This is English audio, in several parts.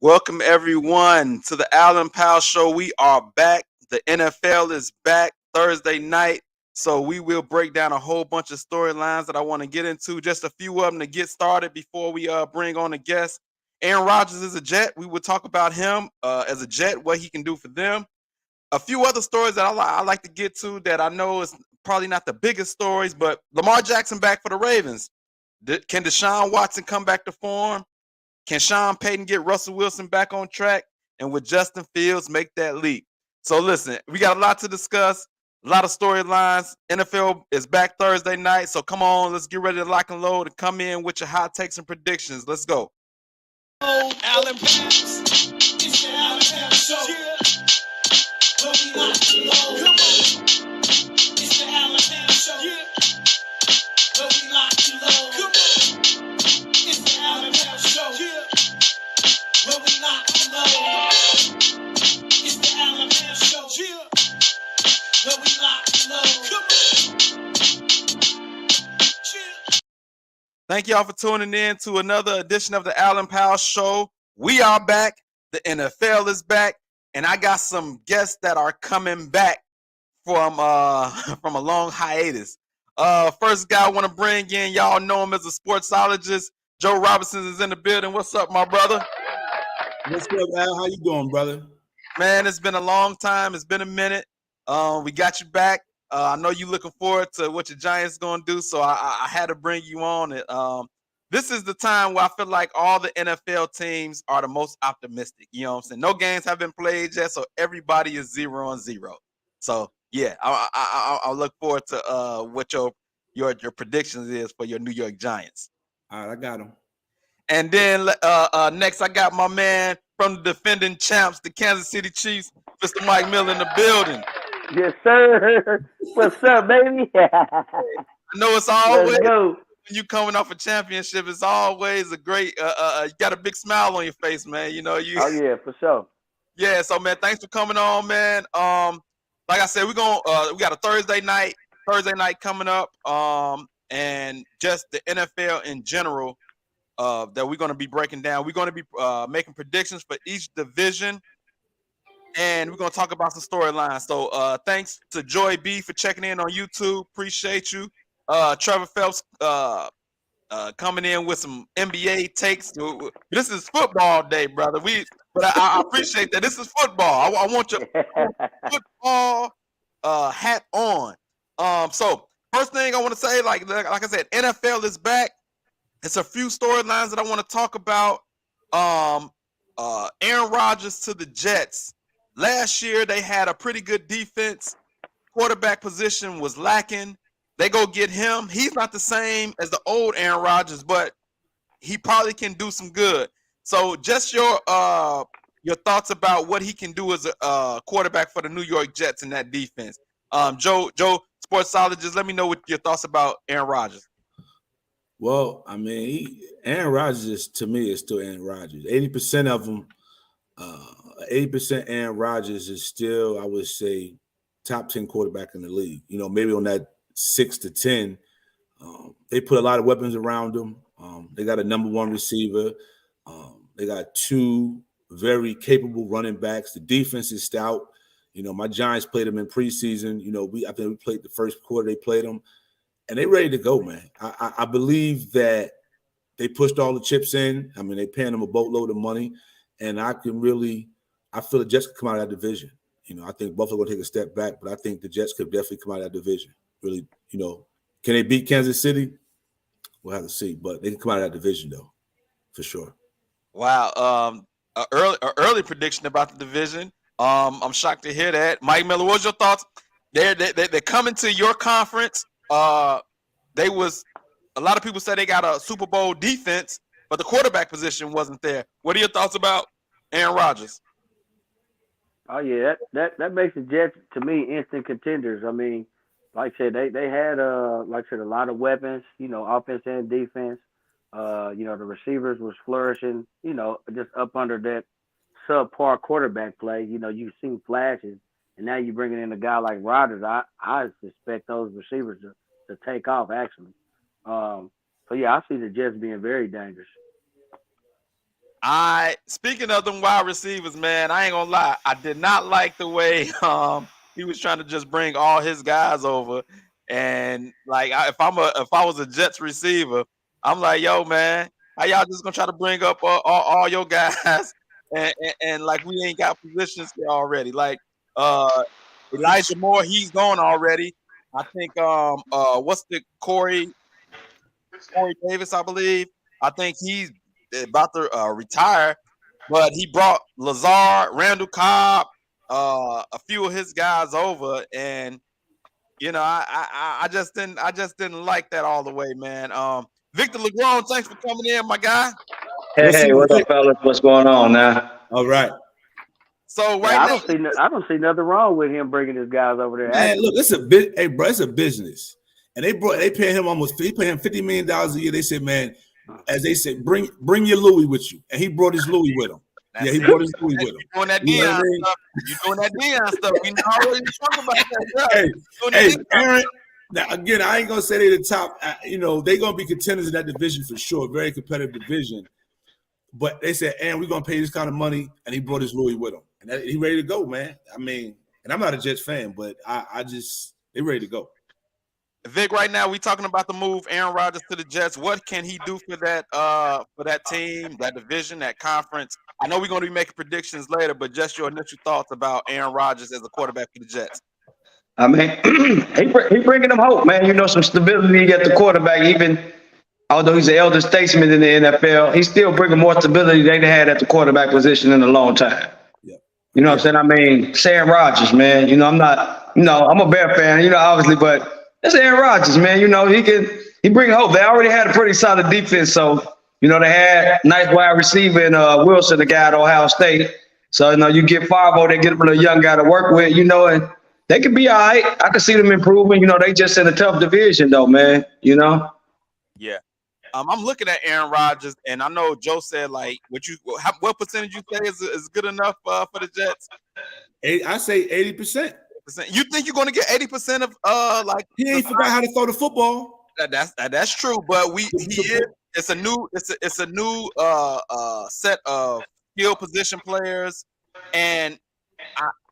Welcome everyone to the Allen Powell Show. We are back. The NFL is back Thursday night. So we will break down a whole bunch of storylines that I want to get into. Just a few of them to get started before we bring on a guest. Aaron Rodgers is a Jet. We will talk about him as a Jet, what he can do for them. A few other stories that I like to get to that I know is probably not the biggest stories, but Lamar Jackson back for the Ravens. Can Deshaun Watson come back to form? Can Sean Payton get Russell Wilson back on track? And would Justin Fields make that leap? So listen, we got a lot to discuss, a lot of storylines. NFL is back Thursday night. So come on, let's get ready to lock and load and come in with your hot takes and predictions. Let's go. Allen Powell. It's the Allen Powell Show. Where we lock and load. Come on. It's the Allen Powell Show. Where we lock and load. Come on. It's the Allen Powell Show. Where we lock and load. It's the Allen Powell Show. Where we lock and load. Come on. Thank y'all for tuning in to another edition of the Allen Powell Show. We are back. The NFL is back. And I got some guests that are coming back from from a long hiatus. First guy I want to bring in, y'all know him as a sportsologist. Joe Robinson is in the building. What's up, my brother? What's up, Al? How you doing, brother? Man, it's been a long time. It's been a minute. We got you back. I know you looking forward to what your Giants going to do, so I had to bring you on it. This is the time where I feel like all the NFL teams are the most optimistic. You know what I'm saying? No games have been played yet, so everybody is 0-0. So yeah, I look forward to what your predictions is for your New York Giants. All right, I got him. And then next, I got my man from the defending champs, the Kansas City Chiefs, Mr. Mike Miller in the building. Yes, sir. What's up, baby? I know it's always Let's go. when you coming off a championship, it's always a great. You got a big smile on your face, man. You know you. Oh yeah, for sure. Yeah, so man, thanks for coming on, man. Like I said, we got a Thursday night coming up, and just the NFL in general, that we're going to be breaking down. We're going to be making predictions for each division, and we're going to talk about some storylines. So thanks to Joy B for checking in on YouTube. Appreciate you. Trevor Phelps coming in with some NBA takes. This is football day, brother. But I appreciate that. This is football. I want your football hat on. So first thing I want to say, like I said, NFL is back. It's a few storylines that I want to talk about. Aaron Rodgers to the Jets. Last year they had a pretty good defense. Quarterback position was lacking. They go get him. He's not the same as the old Aaron Rodgers, but he probably can do some good. So just your thoughts about what he can do as a quarterback for the New York Jets in that defense. Joe, sportsologist, let me know what your thoughts about Aaron Rodgers. Well, I mean, Aaron Rodgers to me is still Aaron Rodgers. 80% of them, 80% Aaron Rodgers is still, I would say, top 10 quarterback in the league. You know, maybe on that 6 to 10. They put a lot of weapons around him. They got a number one receiver. They got two very capable running backs. The defense is stout. You know, my Giants played them in preseason. You know, I think we played the first quarter. They played them, and they ready to go, man. I believe that they pushed all the chips in. I mean, they paying them a boatload of money, and I feel the Jets could come out of that division. You know, I think Buffalo will take a step back, but I think the Jets could definitely come out of that division. Really, you know, can they beat Kansas City? We'll have to see, but they can come out of that division though, for sure. Wow. Early prediction about the division. I'm shocked to hear that. Mike Miller, what's your thoughts? They're coming to your conference. A lot of people say they got a Super Bowl defense, but the quarterback position wasn't there. What are your thoughts about Aaron Rodgers? Oh yeah, that makes the Jets to me instant contenders. I mean, like I said, they had like I said, a lot of weapons, you know, offense and defense. You know, the receivers was flourishing, you know, just up under that subpar quarterback play. You know, you've seen flashes, and now you're bringing in a guy like Rodgers. I suspect those receivers to take off actually. So yeah, I see the Jets being very dangerous. Speaking of them wide receivers, man, I ain't gonna lie. I did not like the way he was trying to just bring all his guys over. And like if I was a Jets receiver, I'm like, yo, man, how y'all just gonna try to bring up all your guys and like we ain't got positions here already. Like Elijah Moore, he's gone already. I think what's the Corey Davis, I believe. I think he's about to retire, but he brought Lazard, Randall Cobb, a few of his guys over, and you know, I just didn't like that all the way, man. Victor LeGrone, thanks for coming in, my guy. Hey, what's up, fellas? What's going on now? All right. So I don't see nothing wrong with him bringing his guys over there. Man, look, it's a business, and they pay him $50 million a year. They said, man, as they said, bring your Louis with you, and he brought his Louis with him. He brought his Louis with him. You doing that Deion stuff? You doing that Deion stuff? We already talking about that. Hey, Aaron. Now again, I ain't gonna say they're the top. They're gonna be contenders in that division for sure. Very competitive division. But they said, Aaron, we're gonna pay this kind of money, and he brought his Louis with him, and he ready to go, man. I mean, and I'm not a Jets fan, but they ready to go. Vic, right now we talking about the move Aaron Rodgers to the Jets. What can he do for that team, that division, that conference? I know we're going to be making predictions later, but just your initial thoughts about Aaron Rodgers as a quarterback for the Jets. I mean, he bringing them hope, man. Some stability at the quarterback. Even although he's an elder statesman in the NFL, he's still bringing more stability than they had at the quarterback position in a long time. Yeah. You know what I'm saying? I mean, it's Aaron Rodgers, man. I'm not, I'm a Bear fan, obviously, but it's Aaron Rodgers, man. He bring hope. They already had a pretty solid defense, so they had nice wide receiver in Wilson, the guy at Ohio State. So you get Favre, they get a young guy to work with, and they could be all right. I can see them improving. They just in a tough division, though, man. Yeah. I'm looking at Aaron Rodgers, and I know Joe said like what percentage you say is good enough for the Jets? I say 80%. You think you're going to get 80% of he ain't forgot how to throw the football. That's true, but it's a new set of skill position players, and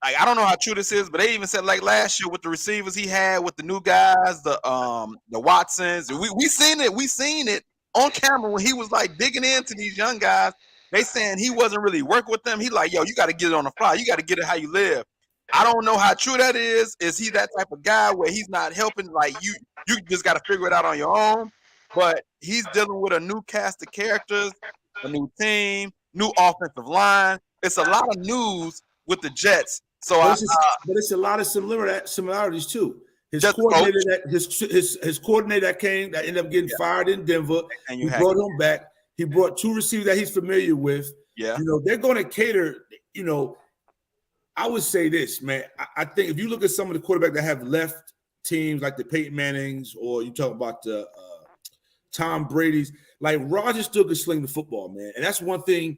I don't know how true this is, but they even said like last year with the receivers he had with the new guys, the Watsons. We seen it on camera when he was like digging into these young guys. They saying he wasn't really working with them. He like, yo, you got to get it on the fly. You got to get it how you live. I don't know how true that is. Is he that type of guy where he's not helping? Like you just got to figure it out on your own. But he's dealing with a new cast of characters, a new team, new offensive line. It's a lot of news with the Jets. So but it's a lot of similarities too. His coordinator that ended up getting fired in Denver. And he brought him back. He brought two receivers that he's familiar with. Yeah, they're going to cater. I would say this, man. I think if you look at some of the quarterbacks that have left teams, like the Peyton Mannings, or you talk about the Tom Brady's, like Rodgers still can sling the football, man. And that's one thing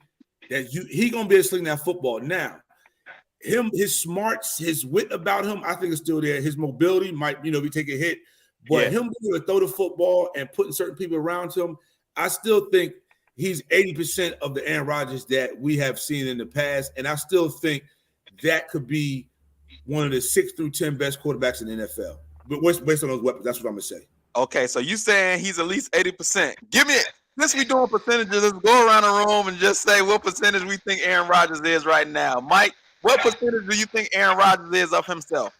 that he gonna be able to sling that football. Now, his smarts, his wit about him, I think is still there. His mobility might, be taking a hit, but him being able to throw the football and putting certain people around him, I still think he's 80% of the Aaron Rodgers that we have seen in the past, and I still think that could be one of the 6 through 10 best quarterbacks in the NFL. But based on those weapons, that's what I'm gonna say. Okay, so you saying he's at least 80%. Give me it. Since we doing percentages, let's go around the room and just say what percentage we think Aaron Rodgers is right now. Mike, what percentage do you think Aaron Rodgers is of himself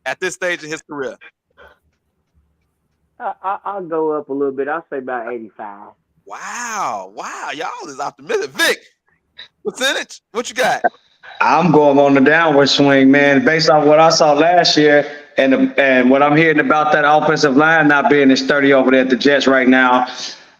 at this stage of his career? I'll go up a little bit. I'll say about 85. Wow, y'all is optimistic. Vic, percentage? What you got? I'm going on the downward swing, man. Based on what I saw last year and what I'm hearing about that offensive line not being as sturdy over there at the Jets right now,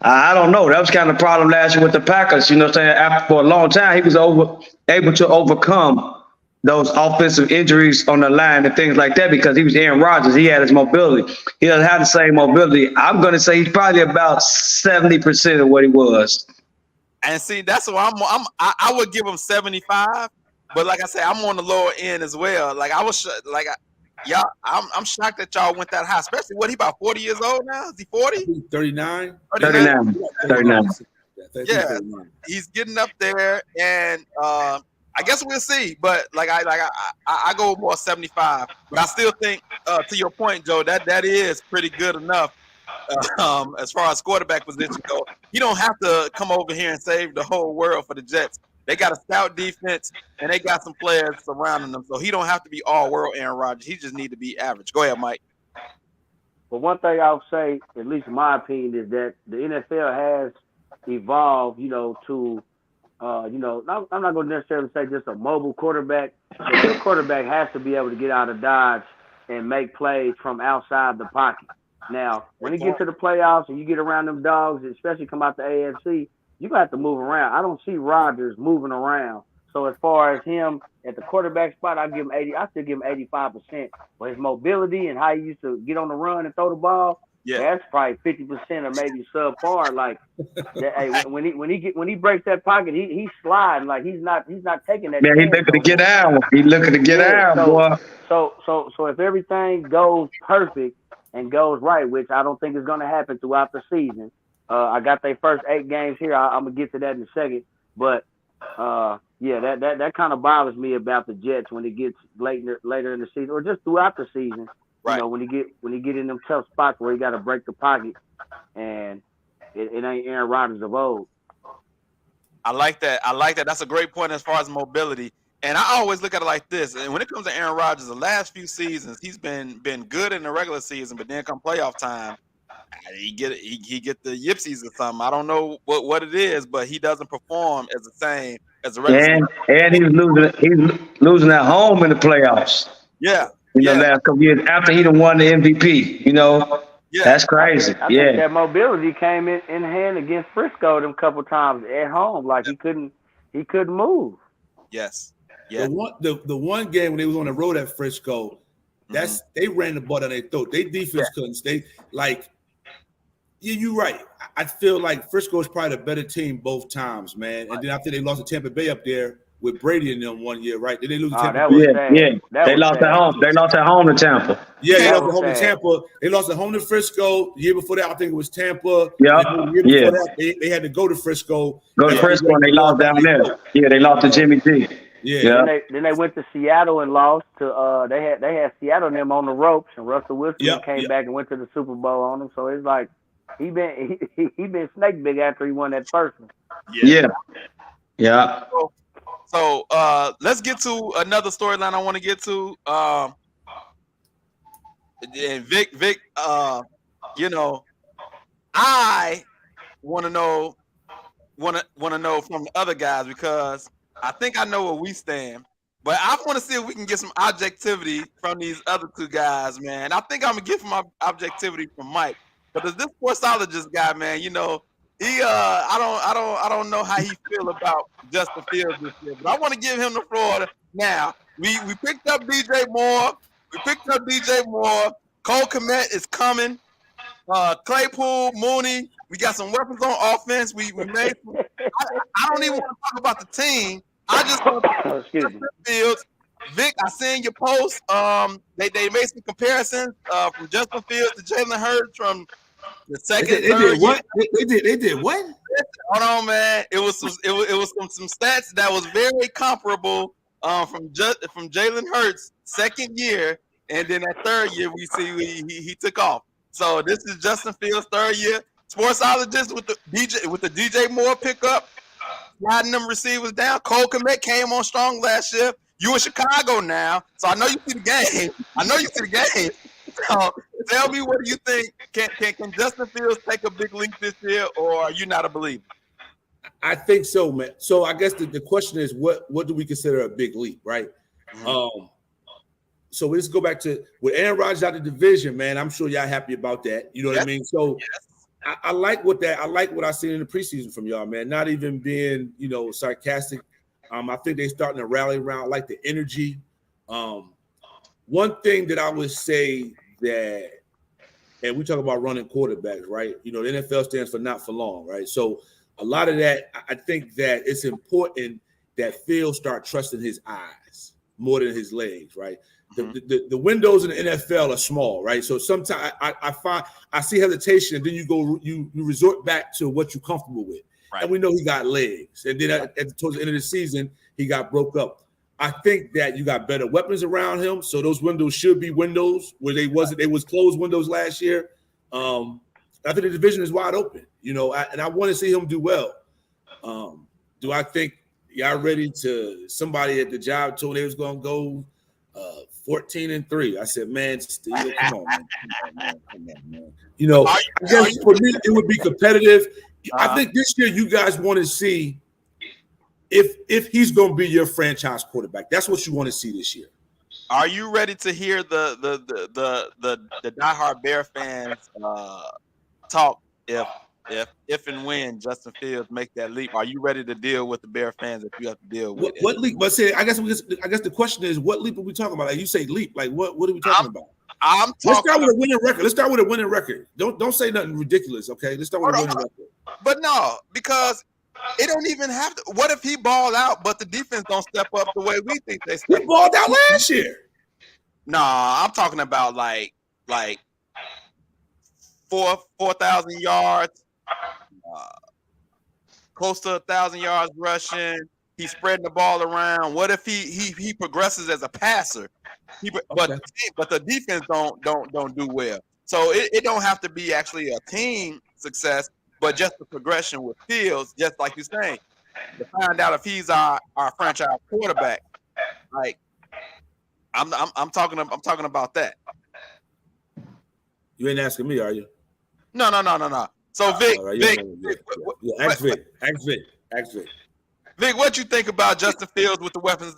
I don't know. That was kind of the problem last year with the Packers. After for a long time, he was able to overcome those offensive injuries on the line and things like that because he was Aaron Rodgers. He had his mobility. He doesn't have the same mobility. I'm going to say he's probably about 70% of what he was. And see, that's what I would give him 75. But like I said, I'm on the lower end as well. Like I was I'm shocked that y'all went that high, especially he about 40 years old now? Is he 40? 39. 39. Yeah, he's getting up there, and I guess we'll see. But I go more 75. But I still think, to your point, Joe, that is pretty good enough. As far as quarterback position go, he don't have to come over here and save the whole world for the Jets. They got a stout defense, and they got some players surrounding them, so he don't have to be all world Aaron Rodgers. He just need to be average. Go ahead, Mike. But one thing I'll say, at least in my opinion, is that the NFL has evolved, to, I'm not going to necessarily say just a mobile quarterback, but the quarterback has to be able to get out of dodge and make plays from outside the pocket. Now, when you get to the playoffs and you get around them dogs, especially come out the AFC, you're going to have to move around. I don't see Rodgers moving around. So as far as him at the quarterback spot, I still give him 85%. But his mobility and how he used to get on the run and throw the ball, that's probably 50% or maybe subpar. Like, when he breaks that pocket, he's sliding. Like he's not taking that. Man, he's looking to get out. He's looking to get out, boy. So if everything goes perfect and goes right, which I don't think is going to happen throughout the season. I got their first 8 games here. I'm gonna get to that in a second, but that kind of bothers me about the Jets when it gets later in the season, or just throughout the season. Right. When you get in them tough spots where you got to break the pocket, and it ain't Aaron Rodgers of old. I like that. That's a great point as far as mobility. And I always look at it like this. And when it comes to Aaron Rodgers, the last few seasons, he's been good in the regular season, but then come playoff time, he get the yipsies or something. I don't know what it is, but he doesn't perform as the same as the regular season. And he's losing at home in the playoffs. Yeah. Last couple years after he done won the MVP. That's crazy. I think that mobility came in hand against Frisco them couple times at home. Like he couldn't move. Yes. Yeah. The one game when they was on the road at Frisco, they ran the ball down their throat. Their defense couldn't stay. Like, you're right. I feel like Frisco is probably the better team both times, man. And then after they lost to Tampa Bay up there with Brady in them one year, right? Did they lose to Tampa Bay? They lost at home. They lost at home to Tampa. Yeah, they lost at home to Tampa. They lost at home to Frisco. The year before that, I think it was Tampa. Yeah. The year before that, they had to go to Frisco. And they lost down there. Yeah, they lost to Jimmy G. Yeah. Then they went to Seattle and lost to they had Seattle and them on the ropes, and Russell Wilson came back and went to the Super Bowl on them. So it's like he been snake big after he won that first one. Yeah. So let's get to another storyline I want to get to. And Vic, I want to know from the other guys, because I think I know where we stand, but I want to see if we can get some objectivity from these other two guys, man. I think I'm gonna get some objectivity from Mike, but there's this sportsologist guy, man. He I don't know how he feel about Justin Fields this year, but I want to give him the floor now. We picked up DJ Moore. Cole Kmet is coming. Claypool, Mooney. We got some weapons on offense. We made. I don't even want to talk about the team. I just want to talk about Justin Fields. Vic, I seen your post. They made some comparisons from Justin Fields to Jalen Hurts from the second. They did what? They did what? Hold on, man. It was some stats that was very comparable from Jalen Hurts' second year, and then that third year we see he took off. So this is Justin Fields' third year. Sportsologist with the DJ Moore pickup, sliding them receivers down. Cole Kmet came on strong last year. You in Chicago now, so I know you see the game. So tell me, what do you think? Can Justin Fields take a big leap this year, or are you not a believer? I think so, man. So I guess the question is, what do we consider a big leap, right? Mm-hmm. So let's go back to with Aaron Rodgers out of the division, man. I'm sure y'all happy about that. You know what I mean? So I like what I seen in the preseason from y'all, man. Not even being, sarcastic. I think they starting to rally around. I like the energy. One thing that I would say that, and we talk about running quarterbacks, right? The NFL stands for not for long, right? So a lot of that, I think that it's important that Fields start trusting his eyes more than his legs, right? Mm-hmm. The windows in the NFL are small, right? So sometimes I see hesitation, and then you resort back to what you're comfortable with. and we know he got legs. And then towards the end of the season, he got broke up. I think that you got better weapons around him, so those windows should be windows where they was closed windows last year. I think the division is wide open, and I want to see him do well. Do I think y'all ready to? Somebody at the job told me they was going to go 14-3. I said, man, Steve, come on, man. I guess for me, it would be competitive. I think this year you guys want to see if he's going to be your franchise quarterback. That's what you want to see this year. Are you ready to hear the diehard Bear fans talk if and when Justin Fields make that leap? Are you ready to deal with the Bear fans if you have to deal with what leap? But I guess the question is, what leap are we talking about? Like you say leap, like what are we talking about? Let's start with a winning record. Let's start with a winning record. Don't say nothing ridiculous, okay? Let's start with a winning record. But no, because it don't even have to. What if he balled out, but the defense don't step up the way we think they step up? He balled out last year. Nah, I'm talking about like 4,000 yards, close to 1,000 yards rushing. He's spreading the ball around. What if he progresses as a passer? But the defense don't do well. So it don't have to be actually a team success, but just the progression with Fields, just like you're saying, to find out if he's our franchise quarterback. Like I'm talking about that. You ain't asking me, are you? No. So Vic, Ask Vic. Vic, what you think about Justin Fields with the weapons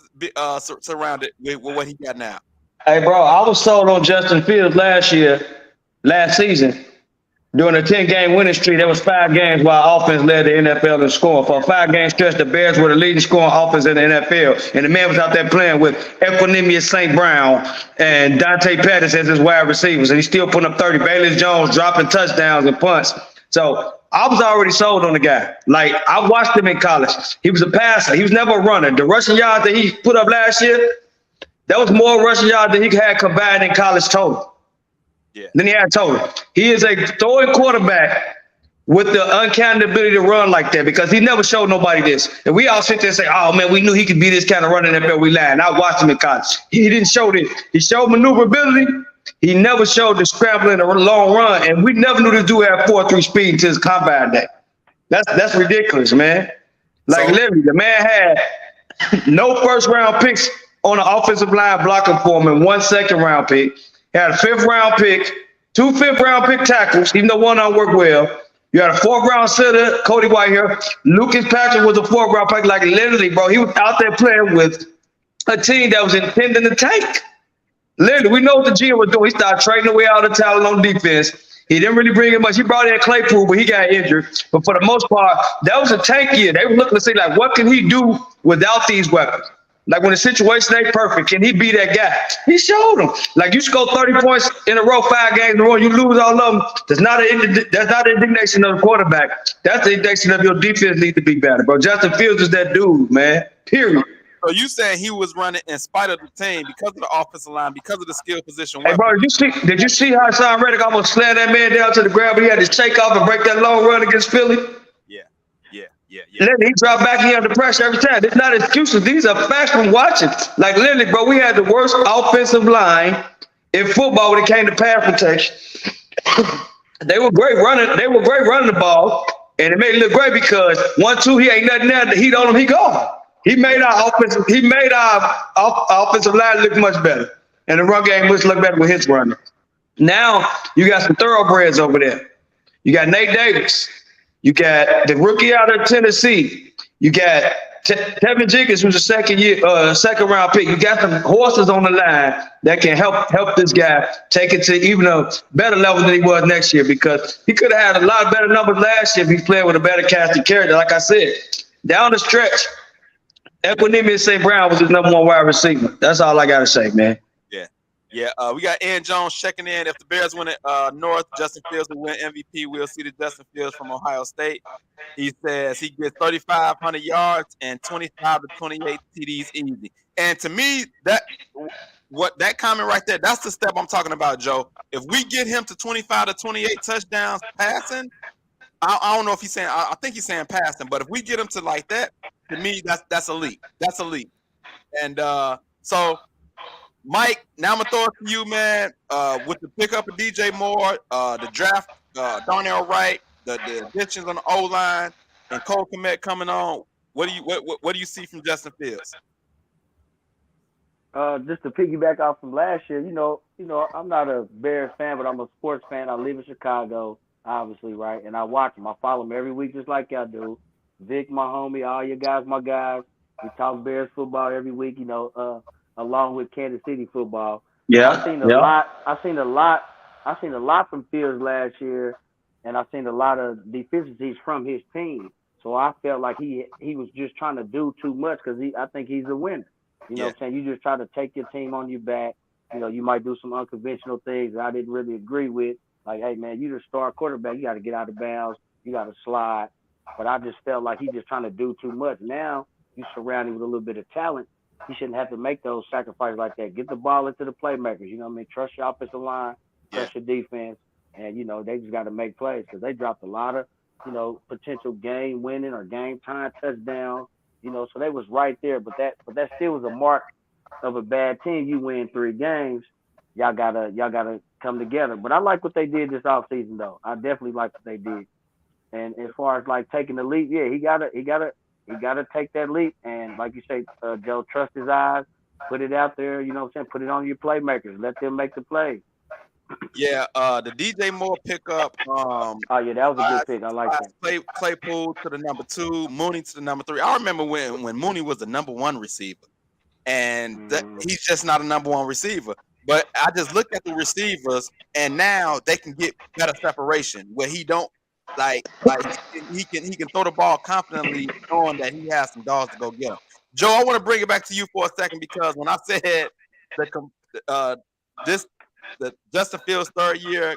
surrounded with what he got now? Hey, bro, I was sold on Justin Fields last season. During a 10-game winning streak, there was 5 games while offense led the NFL in scoring. For a 5-game stretch, the Bears were the leading scoring offense in the NFL. And the man was out there playing with Equanimeous St. Brown and Dante Pettis as his wide receivers. And he's still putting up 30. Bayless Jones dropping touchdowns and punts. So I was already sold on the guy. Like, I watched him in college. He was a passer. He was never a runner. The rushing yards that he put up last year, that was more rushing yards than he had combined in college total. Yeah. Then he had total. He is a throwing quarterback with the uncanny ability to run like that because he never showed nobody this. And we all sit there and say, oh, man, we knew he could be this kind of running NFL. We lied. And I watched him in college. He didn't show this. He showed maneuverability. He never showed the scrambling or long run. And we never knew this dude had 4.3 speed until his combine day. That's ridiculous, man. Like, literally, the man had no first-round picks on the offensive line blocking for him and 1 second-round pick. He had a 5th-round pick, 2 5th-round pick tackles, even though one don't work well. You had a 4th-round center, Cody Whitehair. Lucas Patrick was a 4th-round pick. Like, literally, bro, he was out there playing with a team that was intending to tank. Literally, we know what the GM was doing. He started trading away all the talent on defense. He didn't really bring in much. He brought in Claypool, but he got injured. But for the most part, that was a tank year. They were looking to see, like, what can he do without these weapons? Like, when the situation ain't perfect, can he be that guy? He showed them. Like, you score 30 points in a row, 5 games in a row, you lose all of them. That's not the indignation of the quarterback. That's the indignation of your defense need to be better, bro. Justin Fields is that dude, man. Period. So you saying he was running in spite of the team because of the offensive line, because of the skill position? Hey, bro, did you see how Hassan Reddick almost slammed that man down to the ground, but he had to shake off and break that long run against Philly? Yeah. And then he dropped back, he under pressure every time. It's not excuses. These are facts from watching. Like, literally, bro, we had the worst offensive line in football when it came to pass protection. They were great running the ball, and it made it look great because 1-2, he ain't nothing there. The heat on him, he gone. He made our offensive line look much better, and the run game must look better with his running. Now you got some thoroughbreds over there. You got Nate Davis. You got the rookie out of Tennessee. You got Tevin Jenkins, who's a second-round pick. You got some horses on the line that can help this guy take it to even a better level than he was next year because he could have had a lot better numbers last year if he played with a better casting character. Like I said, down the stretch, Equanimeous St. Brown was his number 1 wide receiver. That's all I got to say, man. Yeah, we got Ian Jones checking in. If the Bears win it North, Justin Fields will win MVP. We'll see the Justin Fields from Ohio State. He says he gets 3,500 yards and 25 to 28 TDs easy. And to me, that comment right there, that's the step I'm talking about, Joe. If we get him to 25 to 28 touchdowns passing, I don't know if he's saying. I think he's saying passing, but if we get him to like that, to me, that's elite. That's elite. And so, Mike, now I'm gonna throw it to you, man. With the pickup of DJ Moore, the draft, Darnell Wright, the additions on the O line, and Cole Kmet coming on. What do you see from Justin Fields? Just to piggyback off from last year, you know, I'm not a Bears fan, but I'm a sports fan. I live in Chicago, obviously, right? And I watch them. I follow them every week, just like y'all do. Vic, my homie, all you guys, my guys. We talk Bears football every week, you know, along with Kansas City football. Yeah. I've seen a lot from Fields last year, and I've seen a lot of deficiencies from his team. So I felt like he was just trying to do too much because I think he's a winner. You know what I'm saying? You just try to take your team on your back. You know, you might do some unconventional things that I didn't really agree with. Like, hey, man, you the star quarterback. You got to get out of bounds. You got to slide. But I just felt like he's just trying to do too much. Now you surround him with a little bit of talent. He shouldn't have to make those sacrifices like that. Get the ball into the playmakers. You know what I mean? Trust your offensive line. Trust your defense. And, you know, they just got to make plays because they dropped a lot of, you know, potential game winning or game time touchdowns. You know, so they was right there, but that still was a mark of a bad team. You win 3 games, y'all gotta come together. But I like what they did this offseason, though. I definitely like what they did. And as far as like taking the leap, yeah, he gotta take that leap. And like you say, Joe, trust his eyes, put it out there. You know what I'm saying? Put it on your playmakers. Let them make the plays. Yeah, the DJ Moore pickup. Oh yeah, that was a good pick. I like that. Claypool to the number 2, Mooney to the number 3. I remember when Mooney was the number 1 receiver, and he's just not a number 1 receiver. But I just looked at the receivers, and now they can get better separation where he don't like he can throw the ball confidently, knowing that he has some dogs to go get him. Joe, I want to bring it back to you for a second because when I said the Justin Fields 3rd year,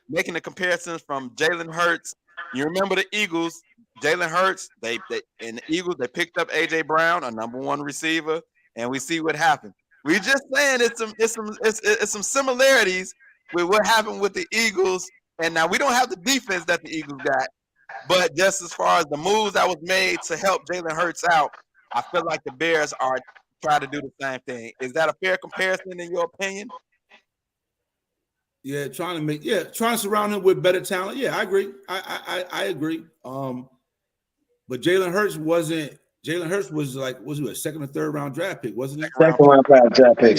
making the comparisons from Jalen Hurts. You remember the Eagles, Jalen Hurts, they picked up AJ Brown, a number 1 receiver, and we see what happened. We just saying it's some similarities with what happened with the Eagles, and now we don't have the defense that the Eagles got, but just as far as the moves that was made to help Jalen Hurts out, I feel like the Bears are trying to do the same thing. Is that a fair comparison in your opinion? Yeah, trying to surround him with better talent. Yeah, I agree. I agree. But Jalen Hurts was like, was he a 2nd or 3rd round draft pick, wasn't it? Second round draft pick.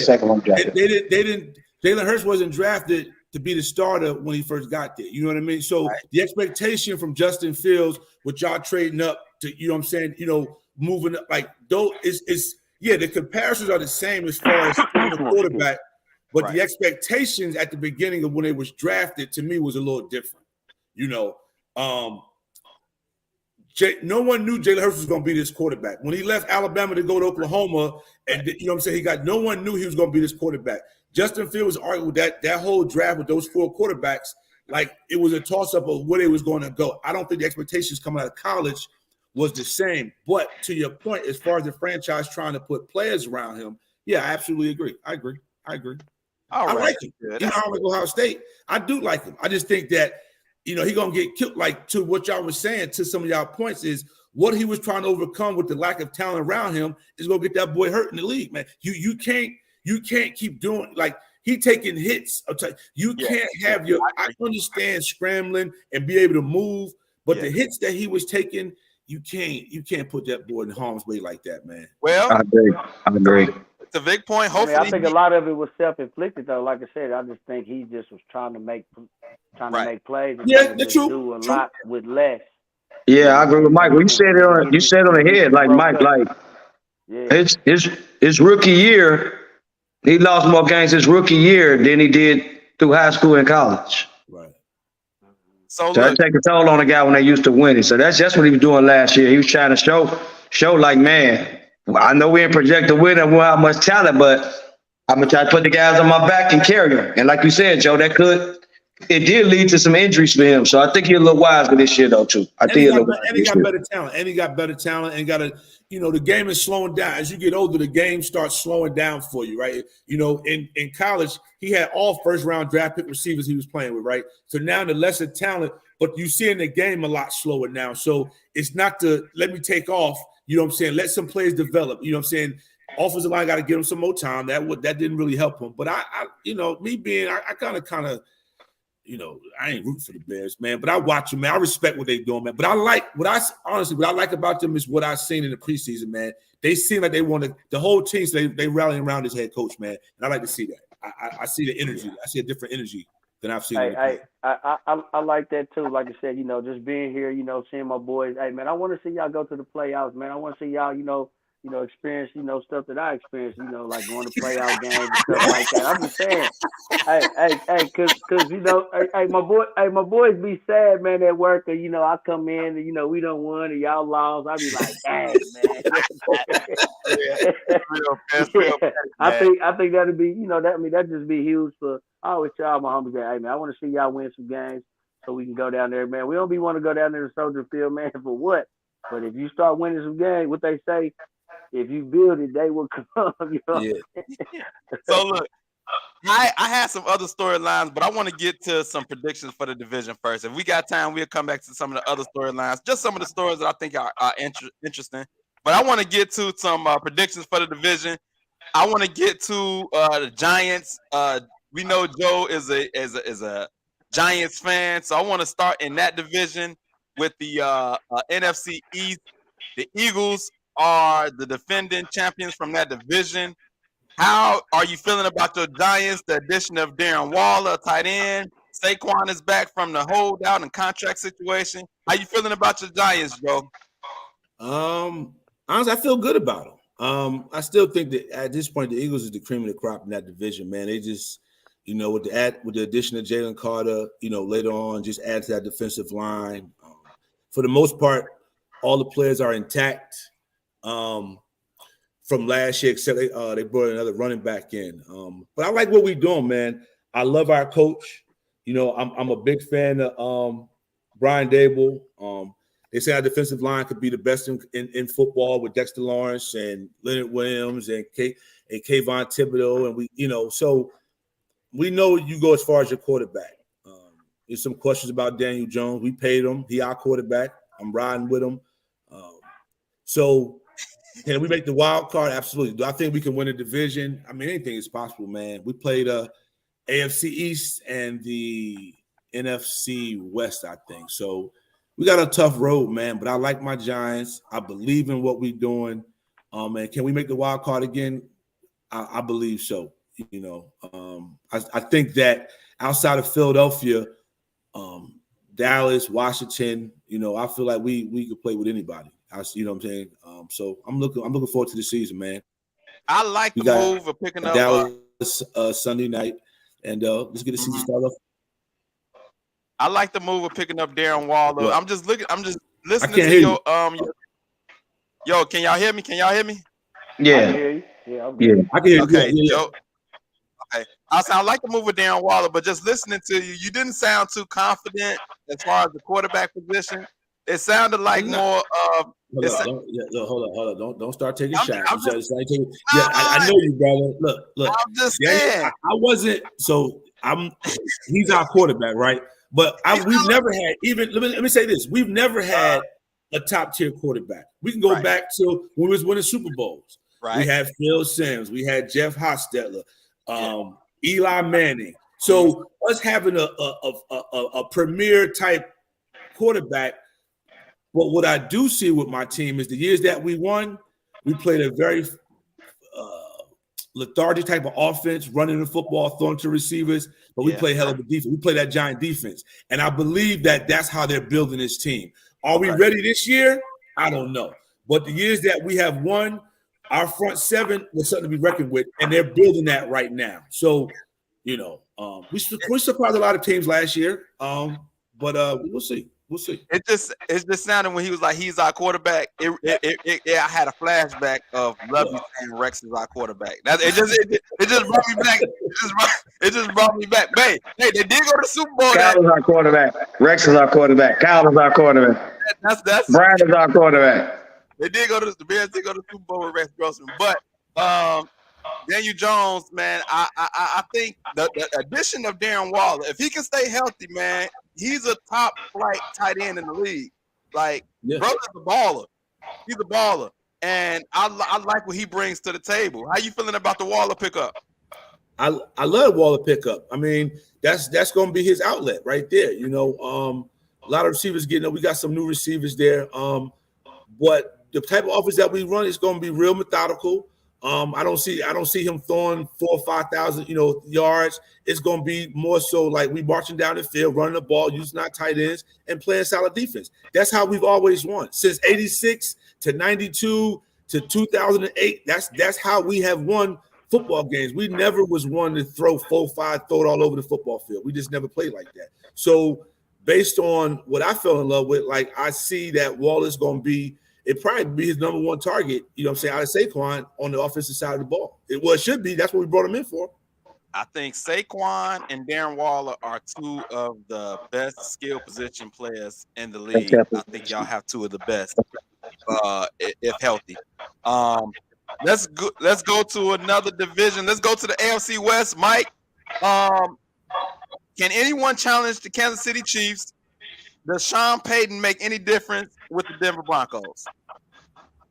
Jalen Hurts wasn't drafted to be the starter when he first got there. You know what I mean? So the expectation from Justin Fields, with y'all trading up to, you know what I'm saying, you know, moving up, like those is the comparisons are the same as far as the quarterback. But the expectations at the beginning of when they was drafted, to me, was a little different. You know, no one knew Jalen Hurts was going to be this quarterback. When he left Alabama to go to Oklahoma, and you know what I'm saying, no one knew he was going to be this quarterback. Justin Fields argued with that whole draft with those 4 quarterbacks, like it was a toss-up of where they was going to go. I don't think the expectations coming out of college was the same. But to your point, as far as the franchise trying to put players around him, yeah, I absolutely agree. I agree. I like him. You know, I like Ohio State. I do like him. I just think that, you know, he's going to get killed. Like, to what y'all was saying, to some of y'all points, is what he was trying to overcome with the lack of talent around him is going to get that boy hurt in the league, man. You can't keep doing, like, he taking hits. You can't have I understand scrambling and be able to move, but the hits that he was taking, you can't put that boy in harm's way like that, man. Well, I agree. It's a big point. Hopefully, I think a lot of it was self-inflicted, though. Like I said, I just think he just was trying to make plays. And do a lot with less. Yeah, I agree with Mike. You said it on the head, like Mike. Like his rookie year, he lost more games his rookie year than he did through high school and college. Right. So that take a toll on a guy when they used to winning. So that's just what he was doing last year. He was trying to show like, man, I know we ain't project to win and we have much talent, but I'm gonna try to put the guys on my back and carry them. And like you said, Joe, it did lead to some injuries for him. So I think he's a little wise with this year, though, too. He got better talent. And he got better talent and got a, the game is slowing down. As you get older, the game starts slowing down for you, right? In college, he had all first-round draft pick receivers he was playing with, right? So now the lesser talent, but you see in the game a lot slower now. So it's not to let me take off, you know what I'm saying? Let some players develop, you know what I'm saying? Offensive line got to give him some more time. That didn't really help him. But I kind of I ain't rooting for the Bears, man, but I watch them, man. I respect what they're doing, man. But I like what I like about them is what I've seen in the preseason, man. They seem like they want to, the whole team, so they rallying around this head coach, man. And I like to see that. I see the energy. I see a different energy than I've seen. I like that too. Like I said, just being here, seeing my boys. Hey, man, I want to see y'all go to the playoffs, man. I want to see y'all, experience, stuff that I experienced, like going to playoff games and stuff like that. I'm just saying, hey, cause my boys be sad, man, at work, and I come in and we don't won and y'all lost. I be like, dang, man. I think that'd be, that just be huge for. I always tell my homies that, hey, man, I want to see y'all win some games so we can go down there, man. We don't be want to go down there to Soldier Field, man, for what? But if you start winning some games, what they say. If you build it, they will come. Yeah. So look, I had some other storylines, but I want to get to some predictions for the division first. If we got time, we'll come back to some of the other storylines, just some of the stories that I think are interesting. But I want to get to some predictions for the division. I want to get to the Giants. We know Joe is a Giants fan, so I want to start in that division with the NFC East. The Eagles are the defending champions from that division. How are you feeling about your Giants? The addition of Darren Waller, tight end. Saquon is back from the holdout and contract situation. How you feeling about your Giants, Joe? Honestly, I feel good about them. I still think that at this point, the Eagles is the cream of the crop in that division, man. They just, with the addition of Jalen Carter, later on, just add to that defensive line. For the most part, all the players are intact. From last year, except they brought another running back in. But I like what we're doing, man. I love our coach. I'm a big fan of Brian Dable. They say our defensive line could be the best in football with Dexter Lawrence and Leonard Williams and Kayvon Thibodeau. And so we know you go as far as your quarterback. There's some questions about Daniel Jones. We paid him. He our quarterback. I'm riding with him. So can we make the wild card? Absolutely. Do I think we can win a division? I mean, anything is possible, man. We played AFC East and the NFC West, I think. So we got a tough road, man. But I like my Giants. I believe in what we're doing. And can we make the wild card again? I believe so. I think that outside of Philadelphia, Dallas, Washington, I feel like we could play with anybody. You know what I'm saying? So I'm looking forward to the season, man. I like the move of picking up Dallas Sunday night, and let's get the season started off. I like the move of picking up Darren Waller. What? I'm just listening can't to hear yo. Can y'all hear me? Yeah. I hear you. Yeah, I'm good. Yeah, I can hear you. Okay, Yeah. Joe. Okay. I like the move with Darren Waller, but just listening to you, you didn't sound too confident as far as the quarterback position. It sounded like more of. Hold on. Don't start taking shots. I know you, brother. Look. I'm just saying. I wasn't. So he's our quarterback, right? But we've never had let me say this. We've never had a top tier quarterback. We can go back to when we was winning Super Bowls. Right. We had Phil Simms. We had Jeff Hostetler, Eli Manning. So us having a premier type quarterback. But what I do see with my team is the years that we won, we played a very lethargic type of offense, running the football, throwing to receivers, but we play hell of a defense. We play that giant defense. And I believe that that's how they're building this team. Are we ready this year? I don't know. But the years that we have won, our front seven was something to be reckoned with, and they're building that right now. So, we surprised a lot of teams last year, but we'll see. We'll see. It just sounded when he was like, he's our quarterback. I had a flashback of Lovey saying Rex is our quarterback. It just brought me back. It just brought me back. Hey, they did go to the Super Bowl. Kyle is our quarterback. Rex is our quarterback. Kyle is our quarterback. That's Brian is our quarterback. They did go to the Bears. Did go to the Super Bowl with Rex Grossman, but Daniel Jones, man, I think the addition of Darren Waller, if he can stay healthy, man, he's a top flight tight end in the league. Like, brother's a baller. He's a baller, and I like what he brings to the table. How you feeling about the Waller pickup? I love Waller pickup. I mean, that's going to be his outlet right there. You know, a lot of receivers we got some new receivers there. But the type of offense that we run is going to be real methodical. I don't see him throwing 4,000 or 5,000, yards. It's going to be more so like we marching down the field, running the ball, using our tight ends, and playing solid defense. That's how we've always won since '86 to '92 to 2008. That's how we have won football games. We never was one to throw 4-5, throw it all over the football field. We just never played like that. So based on what I fell in love with, like I see that Waller's going to be. It probably be his number one target, out of Saquon on the offensive side of the ball. It should be. That's what we brought him in for. I think Saquon and Darren Waller are two of the best skill position players in the league. I think y'all have two of the best, if healthy. Let's go to another division. Let's go to the AFC West. Mike, can anyone challenge the Kansas City Chiefs? Does Sean Payton make any difference with the Denver Broncos?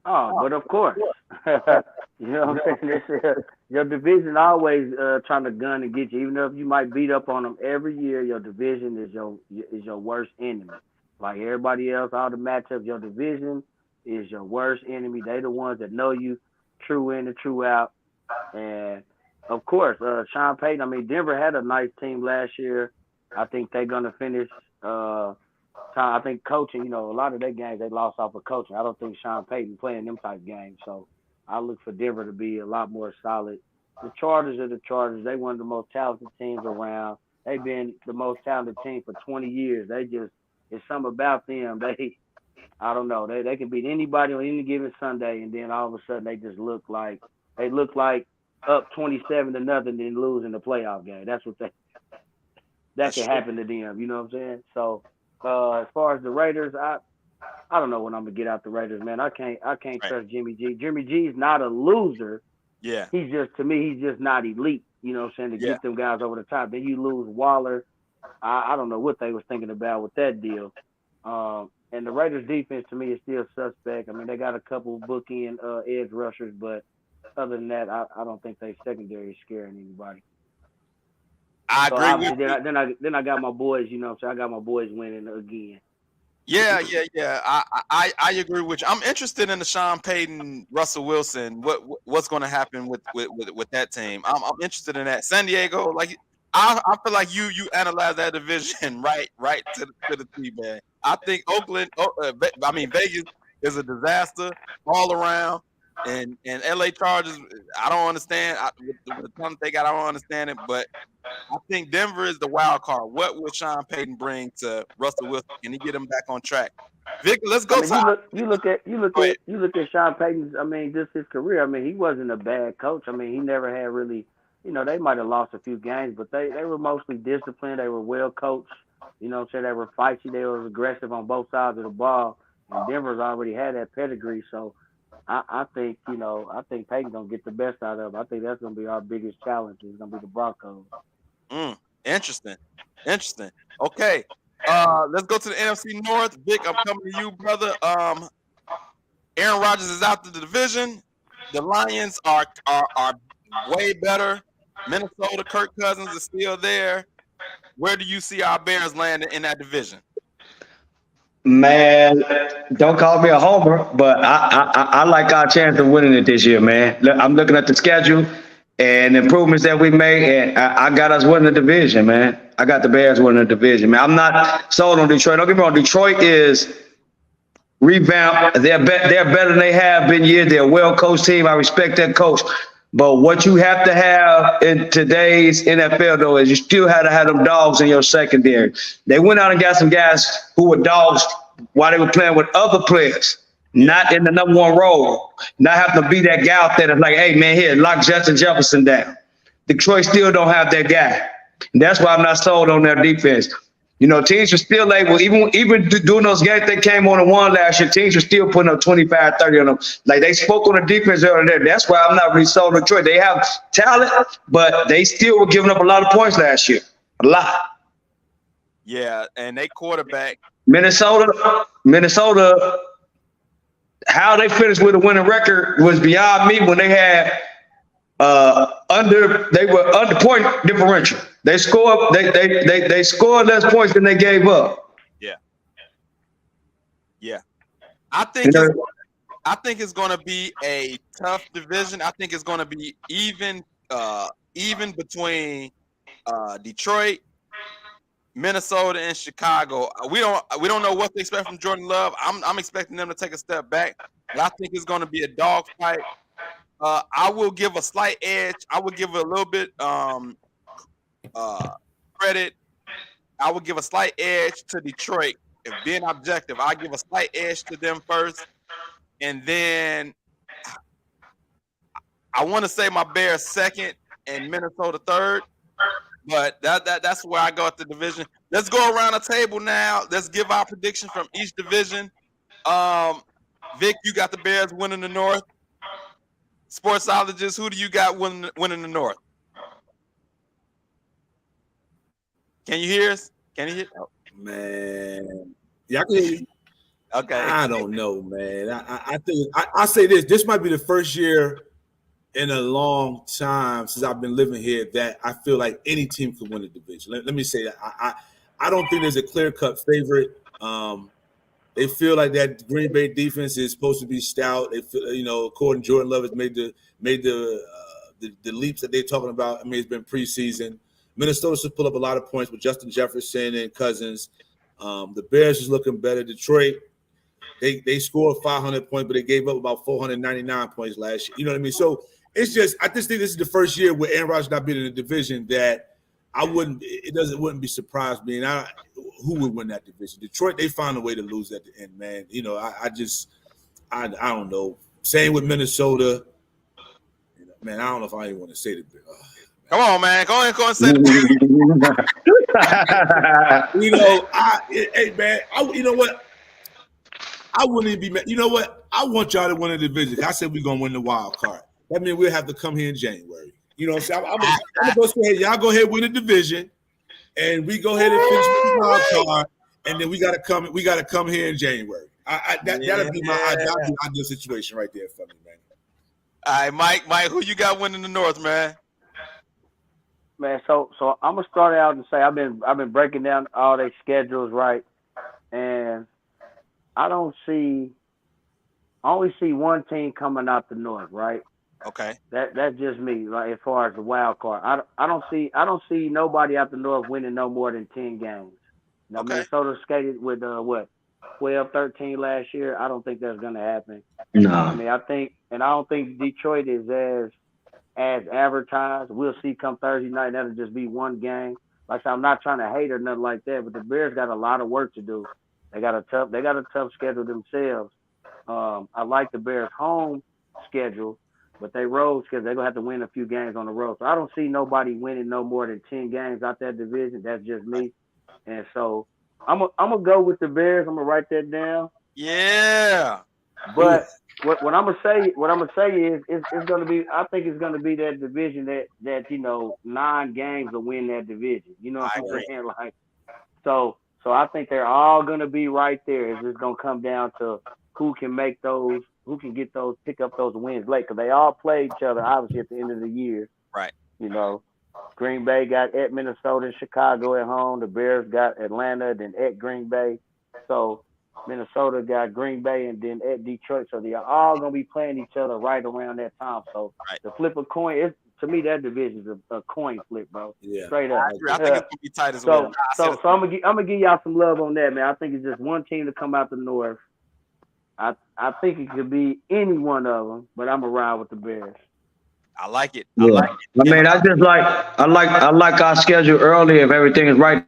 Oh, but of course. You know what I'm saying? Your division always trying to gun and get you. Even if you might beat up on them every year, your division is your worst enemy. Like everybody else, all the matchups, your division is your worst enemy. They the ones that know you true in and true out. And, of course, Sean Payton, I mean, Denver had a nice team last year. I think they're going to finish I think coaching, a lot of their games they lost off of coaching. I don't think Sean Payton playing them type games. So I look for Denver to be a lot more solid. The Chargers are the Chargers. They one of the most talented teams around. They've been the most talented team for 20 years. It's something about them. I don't know. They can beat anybody on any given Sunday, and then all of a sudden they just look like up 27-0, then lose in the playoff game. That's what that can happen to them. You know what I'm saying? So. As far as the Raiders, I don't know when I'm gonna get out the Raiders, man. I can't trust Jimmy G. Jimmy G's not a loser. Yeah. He's just not elite, you know what I'm saying, to get them guys over the top. Then you lose Waller. I don't know what they was thinking about with that deal. And the Raiders defense to me is still suspect. I mean, they got a couple bookend edge rushers, but other than that, I don't think they secondary is scaring anybody. I agree with you. Then I got my boys, so I got my boys winning again. Yeah. I agree with you. I'm interested in the Sean Payton, Russell Wilson. What's going to happen with that team? I'm interested in that. San Diego, like I feel like you analyze that division right to the T, man. I think Vegas is a disaster all around. And LA Chargers, I don't understand. The talent they got, I don't understand it. But I think Denver is the wild card. What will Sean Payton bring to Russell Wilson? Can he get him back on track? Vic, let's go. You look at Sean Payton's. I mean, just his career. I mean, he wasn't a bad coach. I mean, he never had really. They might have lost a few games, but they were mostly disciplined. They were well coached. You know what I'm saying? They were feisty. They were aggressive on both sides of the ball. And Denver's already had that pedigree, so. I think Payton's gonna get the best out of it. I think that's gonna be our biggest challenge. Is gonna be the Broncos. Interesting. Okay, let's go to the NFC North. Vic, I'm coming to you, brother. Aaron Rodgers is out of the division. The Lions are way better. Minnesota, Kirk Cousins is still there. Where do you see our Bears landing in that division? Man, don't call me a homer, but I like our chance of winning it this year, man. I'm looking at the schedule and improvements that we made, and I got us winning the division, man. I got the Bears winning the division, man. I'm not sold on Detroit. Don't get me wrong. Detroit is revamped. They're better than they have been years. They're a well-coached team. I respect that coach. But what you have to have in today's NFL, though, is you still have to have them dogs in your secondary. They went out and got some guys who were dogs while they were playing with other players, not in the number one role. Not having to be that guy out there that's like, hey, man, here, lock Justin Jefferson down. Detroit still don't have that guy. And that's why I'm not sold on their defense. You know, teams were still able, even doing those games they came on and won last year, teams were still putting up 25, 30 on them. Like, they spoke on the defense earlier there. That's why I'm not really sold on Detroit. They have talent, but they still were giving up a lot of points last year. A lot. Yeah, and they quarterback. Minnesota, how they finished with a winning record was beyond me when they had they were under point differential. They scored they scored less points than they gave up. Yeah. I think it's going to be a tough division. I think it's going to be even between Detroit, Minnesota, and Chicago. We don't know what to expect from Jordan Love. I'm expecting them to take a step back, but I think it's going to be a dogfight. I will give a slight edge. I will give a little bit credit. I will give a slight edge to Detroit. If being objective, I give a slight edge to them first, and then I want to say my Bears second and Minnesota third. But that's where I go at the division. Let's go around the table now. Let's give our prediction from each division. Vic, you got the Bears winning the North. Sportsologist, who do you got winning the North? Can you hear us? Can you hear? Oh. Man, yeah, I can hear you. Okay. I don't know, man. I think I say this. This might be the first year in a long time since I've been living here that I feel like any team could win the division. Let me say that. I don't think there's a clear-cut favorite. They feel like that Green Bay defense is supposed to be stout. They feel, according to Jordan Love, has made the leaps that they're talking about. I mean, it's been preseason. Minnesota should pull up a lot of points with Justin Jefferson and Cousins. The Bears is looking better. Detroit, they scored 500 points, but they gave up about 499 points last year. You know what I mean? So it's just, I just think this is the first year with Aaron Rodgers not being in the division that wouldn't be surprised me. And who would win that division? Detroit, they found a way to lose at the end, man. I don't know. Same with Minnesota. Man, I don't know if I even want to say the Come on, man. Go ahead and say it. Hey, man, you know what? I wouldn't even be mad. You know what? I want y'all to win the division. I said we're going to win the wild card. That means we'll have to come here in January. You know what I'm saying? I'm going to go say, hey, y'all go ahead and win the division, and we go ahead and finish with the wild card, and then we got to come here in January. That'll be my ideal situation right there for me, man. All right, Mike, who you got winning the North, man? Man, so I'm gonna start out and say I've been breaking down all their schedules, right, and I only see one team coming out the North, right? Okay. That's just me, like as far as the wild card. I don't see nobody out the North winning no more than 10 games. Now Okay. Minnesota skated with 12, 13 last year. I don't think that's gonna happen. No. I mean, I don't think Detroit is as advertised. We'll see come Thursday night. That'll just be one game. Like I said, I'm not trying to hate or nothing like that, but the Bears got a lot of work to do. They got a tough schedule themselves. I like the Bears' home schedule, but they road schedule, they're gonna have to win a few games on the road. So I don't see nobody winning no more than 10 games out that division. That's just me. And so I'm gonna go with the Bears. I'm gonna write that down. Yeah. But what I'm gonna say is it's gonna be, I think it's gonna be that division that 9 games will win that division. You know what I'm saying? Like, so I think they're all gonna be right there. It's just gonna come down to who can pick up those wins late, because they all play each other obviously at the end of the year. Right. Green Bay got at Minnesota and Chicago at home. The Bears got Atlanta, then at Green Bay. So Minnesota got Green Bay and then at Detroit. So they're all going to be playing each other right around that time. So the flip a coin, to me, that division is a coin flip, bro. Yeah. Straight up. I think it's going to be tight as well. So I'm gonna give y'all some love on that, man. I think it's just one team to come out the North. I think it could be any one of them, but I'm gonna ride with the Bears. I like it. Yeah. I mean, I like our schedule early. If everything is right,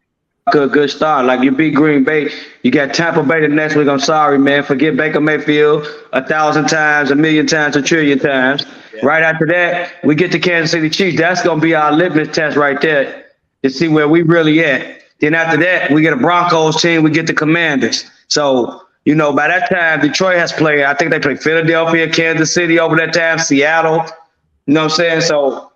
a good start. Like, you beat Green Bay, you got Tampa Bay the next week. I'm sorry, man. Forget Baker Mayfield 1,000 times, 1,000,000 times, 1,000,000,000 times. Yeah. Right after that, we get the Kansas City Chiefs. That's gonna be our litmus test right there to see where we really at. Then after that, we get a Broncos team, we get the Commanders. So, you know, by that time, Detroit has played. I think they played Philadelphia, Kansas City over that time, Seattle. You know what I'm saying? So,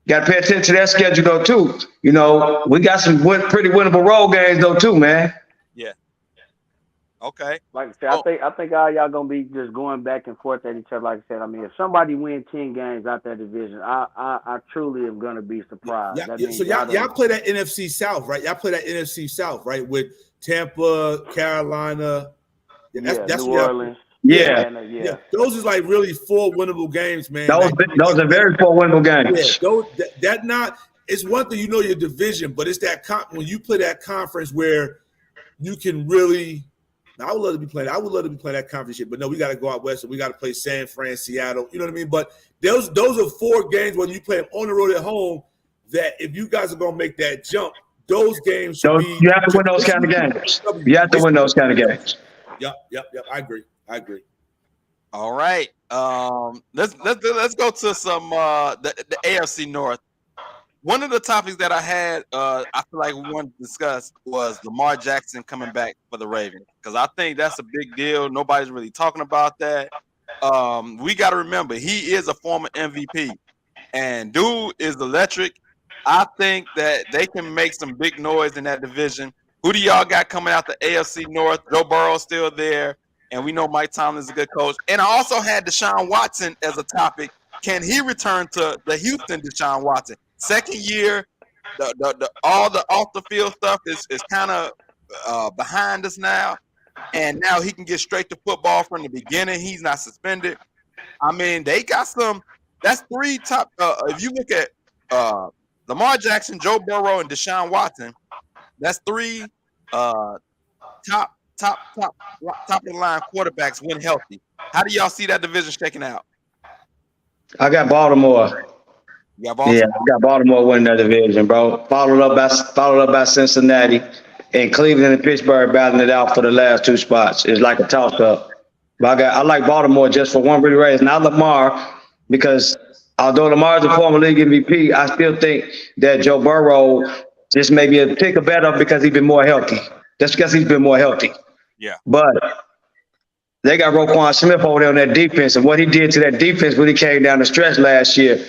got to pay attention to that schedule, though, too. You know, we got some pretty winnable road games, though, too, man. Yeah. Okay. Like I said, I think all y'all gonna be just going back and forth at each other. Like I said, I mean, if somebody win 10 games out that division, I truly am gonna be surprised. So y'all play that NFC South, right? Y'all play that NFC South, right? With Tampa, Carolina, that's New Orleans. Yeah. Those is like really 4 winnable games, man. Those are very 4 winnable games. Yeah, it's one thing, you know, your division, but it's that when you play that conference where you can really. I would love to be playing that conference shit, but no, we got to go out west and we got to play San Fran, Seattle. You know what I mean? But those are 4 games when you play them on the road at home. That if you guys are gonna make that jump, those games should be. You have to win those kind of games. You have to win those kind of games. Yep. I agree. All right. Let's go to some the AFC North. One of the topics that I had, I feel like we wanted to discuss was Lamar Jackson coming back for the Ravens, because I think that's a big deal. Nobody's really talking about that. We got to remember, he is a former MVP, and dude is electric. I think that they can make some big noise in that division. Who do y'all got coming out the AFC North? Joe Burrow's still there, and we know Mike Tomlin's a good coach. And I also had Deshaun Watson as a topic. Can he return to the Houston Deshaun Watson? Second year, all the off the field stuff is kind of behind us now, and now he can get straight to football from the beginning. He's not suspended. I mean, they got some. That's 3 top. If you look at Lamar Jackson, Joe Burrow, and Deshaun Watson, that's 3 top of the line quarterbacks when healthy. How do y'all see that division shaking out? I got Baltimore. Yeah, I got Baltimore winning that division, bro. Followed up by Cincinnati, and Cleveland and Pittsburgh battling it out for the last 2 spots. It's like a toss-up. But I like Baltimore just for one really race, not Lamar, because although Lamar is a former league MVP, I still think that Joe Burrow just maybe a tick better because he's been more healthy. That's because he's been more healthy. Yeah. But they got Roquan Smith over there on that defense, and what he did to that defense when he came down the stretch last year,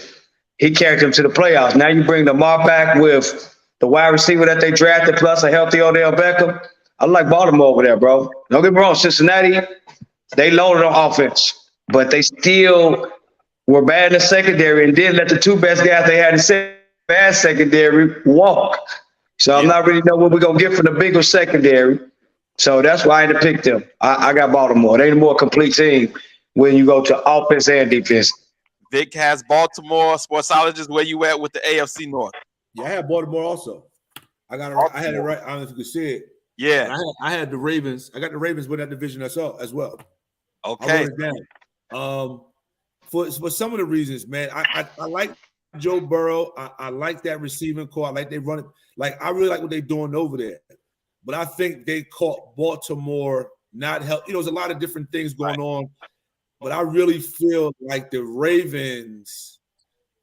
he carried them to the playoffs. Now you bring Lamar back with the wide receiver that they drafted, plus a healthy Odell Beckham. I like Baltimore over there, bro. Don't get me wrong, Cincinnati, they loaded on offense, but they still were bad in the secondary and did let the 2 best guys they had in bad secondary walk. So I'm not really know what we're going to get from the bigger secondary. So that's why I had to pick them. I got Baltimore. They're the more complete team when you go to offense and defense. Vic has Baltimore. Sportsologist, where you at with the AFC North? Yeah, I had Baltimore also. I had it right. I don't know if you could see it. Yeah. I had the Ravens. I got the Ravens with that division as well. Okay. I wrote it down. For some of the reasons, man, I like Joe Burrow. I like that receiving core. I like they run it. Like, I really like what they're doing over there. But I think they caught Baltimore not help. You know, there's a lot of different things going on. But I really feel like the Ravens,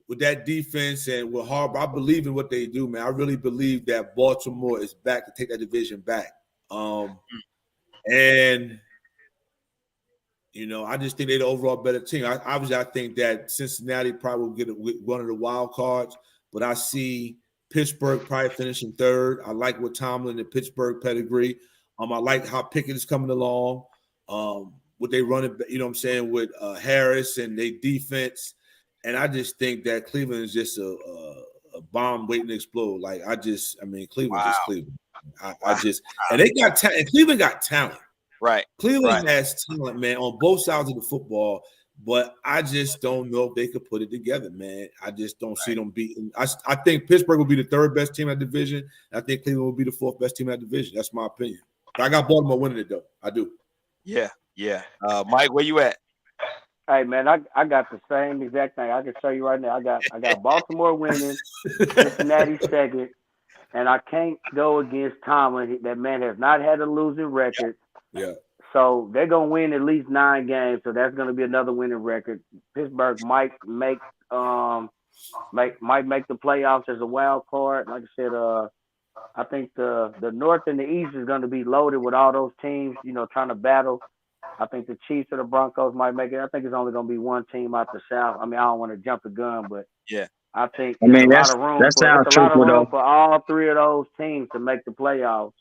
with that defense and with Harbaugh, I believe in what they do, man. I really believe that Baltimore is back to take that division back. And, you know, I just think they're the overall better team. Obviously, I think that Cincinnati probably will get one of the wild cards, but I see Pittsburgh probably finishing 3rd. I like what Tomlin and Pittsburgh pedigree. I like how Pickett is coming along. What they running, you know what I'm saying, with Harris and their defense. And I just think that Cleveland is just a bomb waiting to explode. Cleveland just Cleveland. And they got talent. And Cleveland got talent. Right. Cleveland has talent, man, on both sides of the football. But I just don't know if they could put it together, man. I just don't see them beating. I think Pittsburgh will be the 3rd best team in that division. I think Cleveland will be the 4th best team in that division. That's my opinion. But I got Baltimore winning it, though. I do. Yeah. Mike, where you at? Hey man, I got the same exact thing. I can show you right now. I got Baltimore winning, Cincinnati 2nd, and I can't go against Tomlin. That man has not had a losing record. Yeah. So they're gonna win at least 9 games. So that's gonna be another winning record. Pittsburgh might make the playoffs as a wild card. Like I said, I think the North and the East is going to be loaded with all those teams, trying to battle. I think the Chiefs or the Broncos might make it. I think it's only going to be one team out the South. I mean, I don't want to jump the gun, but Yeah. I think I mean, it's a lot of room that sounds it's a lot of truthful room though. for all three of those teams to make the playoffs.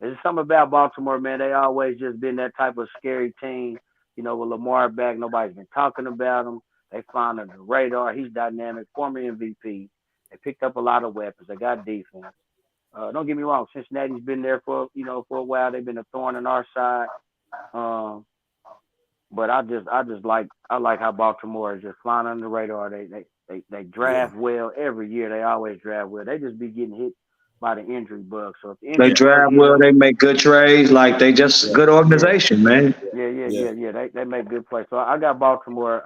There's something about Baltimore, man. They always just been that type of scary team. With Lamar back, nobody's been talking about him. They flying under the radar. He's dynamic, former MVP. They picked up a lot of weapons. They got defense. Don't get me wrong. Cincinnati's been there for a while. They've been a thorn in our side. But I like how Baltimore is just flying under the radar. They draft well every year. They always draft well. They just be getting hit by the injury bug. So if the They injury draft well, they make good trades. Like they just a good organization, man. Yeah. They make good plays. So I got Baltimore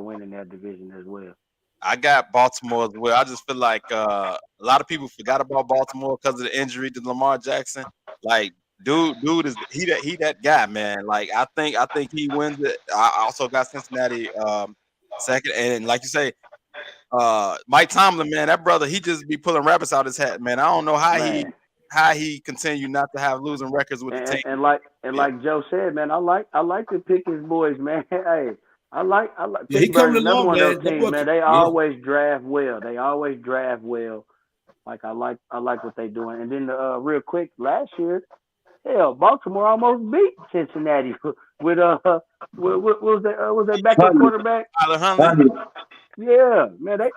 winning that division as well. I got Baltimore as well. I just feel like a lot of people forgot about Baltimore because of the injury to Lamar Jackson. Like, dude is he that guy, man. Like, I think he wins it. I also got Cincinnati second, and like you say, Mike Tomlin, man, that brother, he just be pulling rabbits out his hat, man. I don't know how he continue not to have losing records with the team. And like Joe said, man, I like to pick his boys, man. Hey. I like he coming along, one man. of those teams, man. They always draft well. Like I like what they doing. And then real quick, last year, Baltimore almost beat Cincinnati with what was that backup quarterback? Tyler Huntley. Yeah, man. They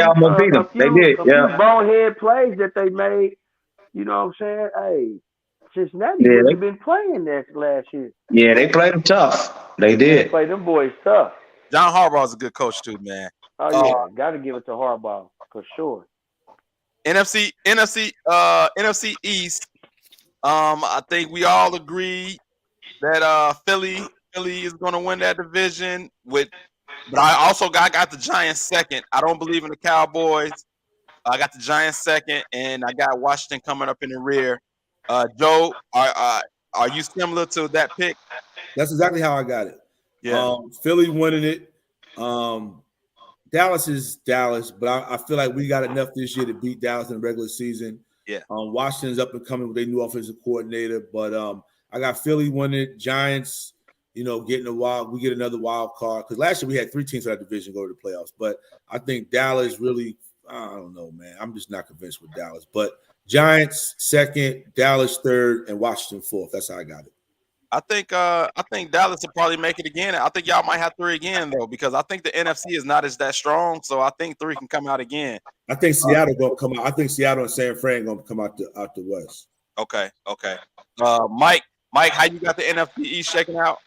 almost beat them. They did. A few bonehead plays that they made. You know what I'm saying? Hey, Cincinnati they've been playing that last year. Yeah, they played them tough. They did. They played them boys tough. John Harbaugh's a good coach too, man. Oh yeah, got to give it to Harbaugh for sure. NFC East. I think we all agree that Philly is going to win that division. But I also got the Giants second. I don't believe in the Cowboys. I got the Giants second, and I got Washington coming up in the rear. Joe, are you similar to that pick? That's exactly how I got it. Yeah. Philly winning it. Dallas is Dallas, but I feel like we got enough this year to beat Dallas in the regular season. Yeah. Washington's up and coming with their new offensive coordinator, but I got Philly winning it. Giants, getting we get another wild card because last year we had 3 teams in that division go to the playoffs. But I think Dallas really, I don't know, man. I'm just not convinced with Dallas. But Giants second, Dallas third, and Washington fourth. That's how I got it. I think Dallas will probably make it again. I think y'all might have 3 again though, because I think the NFC is not as that strong. So I think 3 can come out again. I think Seattle gonna come out. I think Seattle and San Fran gonna come out the West. Okay. Mike, how you got the NFC East shaking out?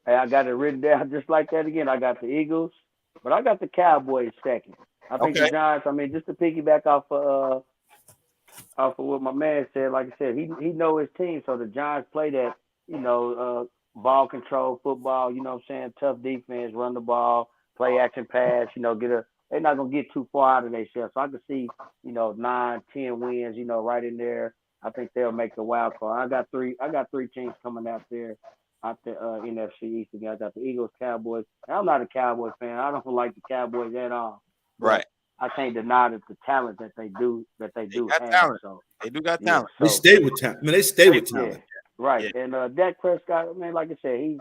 Hey, I got it written down just like that again. I got the Eagles, but I got the Cowboys second. I think the Giants. I mean, just to piggyback off of what my man said. Like I said, he know his team, so the Giants play that. Ball control football, you know what I'm saying? Tough defense, run the ball, play action pass, they're not going to get too far out of themselves. So I can see, 9, 10 wins, right in there. I think they'll make the wild card. I got three teams coming out there out the NFC East again. I got the Eagles, Cowboys. And I'm not a Cowboys fan. I don't like the Cowboys at all. Right. I can't deny that the talent that they do have. Talent. So they do got talent. They stay with talent. I mean, they stay with talent. Yeah. Right, and Dak Prescott, man, like I said,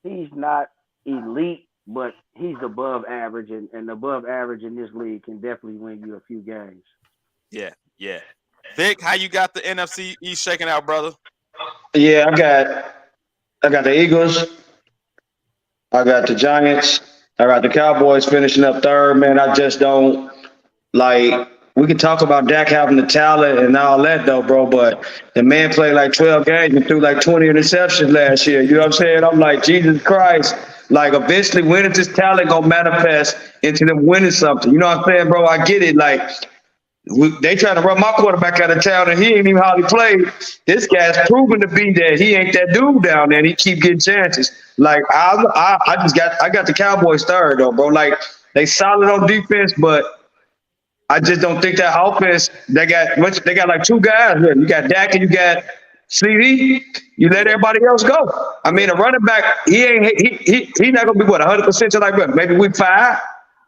he's not elite, but he's above average, and above average in this league can definitely win you a few games. Yeah. Vic, how you got the NFC East shaking out, brother? Yeah, I got the Eagles, I got the Giants, I got the Cowboys finishing up third. Man, I just don't like. We can talk about Dak having the talent and all that, though, bro, but the man played like 12 games and threw like 20 interceptions last year. You know what I'm saying? I'm like, Jesus Christ. Like, eventually, when is this talent going to manifest into them winning something? You know what I'm saying, bro? I get it. Like, they trying to run my quarterback out of town, and he ain't even hardly played. This guy's proven to be that he ain't that dude down there, and he keep getting chances. Like, I got the Cowboys third, though, bro. Like, they solid on defense, but I just don't think that offense. They got like 2 guys here. You got Dak and you got CD. You let everybody else go. I mean, a running back, he not gonna be 100% like maybe week 5.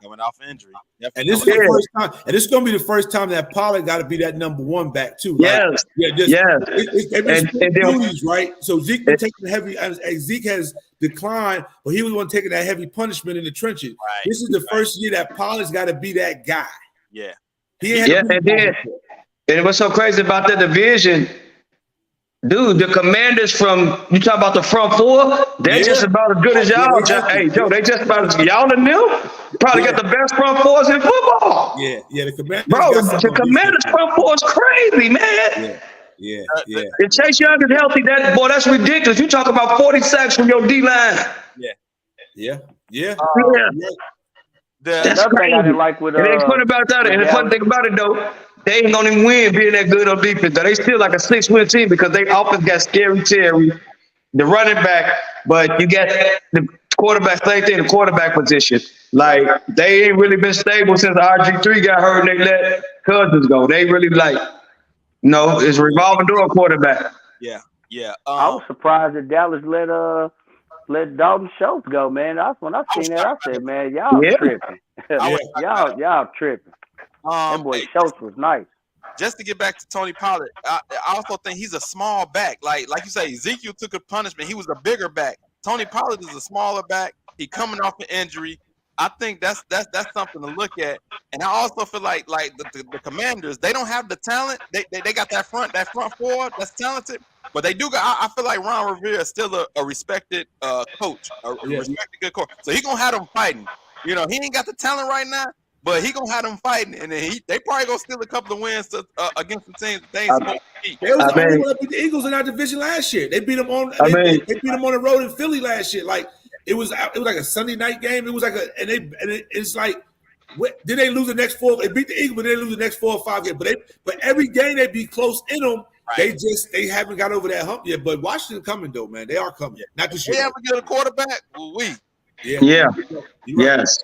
coming off injury. And this is the first time, and this is going to be the first time that Pollard got to be that number one back too. Like, they've been duties, right? So Zeke been taking the heavy. Zeke has declined, but he was the one taking that heavy punishment in the trenches. Right. This is the first year that Pollard's got to be that guy. Yeah. And what's so crazy about the division, dude, the Commanders you talk about the front four, they're just about as good as y'all. Hey, Joe, they just about as y'all and them. Probably got the best front fours in football. Yeah, the Commanders. Bro, the Commanders front four is crazy, man. Yeah. If Chase Young is healthy, that's ridiculous. You talk about 40 sacks from your D-line. Yeah. That's crazy. I didn't like with, and the funny about that, and the funny thing about it though, they ain't gonna even win being that good on defense. They still like a 6-win team because they offense got Scary Terry, the running back, but you got the quarterback, same thing, the quarterback position. Like they ain't really been stable since RG3 got hurt and they let Cousins go. They really it's revolving door quarterback. Yeah. I was surprised that Dallas let Dalton Schultz go, man. That's when I seen that. I said, man, y'all tripping. y'all tripping. That boy Schultz was nice. Just to get back to Tony Pollard, I also think he's a small back. Like you say, Ezekiel took a punishment. He was a bigger back. Tony Pollard is a smaller back. He coming off an injury. I think that's something to look at. And I also feel like the Commanders, they don't have the talent. They got that front four that's talented, but they do got. I feel like Ron Rivera is still a respected coach, respected good coach. So he gonna have them fighting. You know, he ain't got the talent right now, but he gonna have them fighting, and then they probably gonna steal a couple of wins against the teams that they ain't supposed to beat. They was the only one that beat the Eagles in our division last year. They beat them on. They beat them on the road in Philly last year. Like it was like a Sunday night game. It was like it's like. Did they lose the next 4? They beat the Eagles, but they lose the next 4 or 5 games. But every game they be close in them. Right. They haven't got over that hump yet. But Washington coming though, man. They are coming. Not this year. They ever get a quarterback? Yes.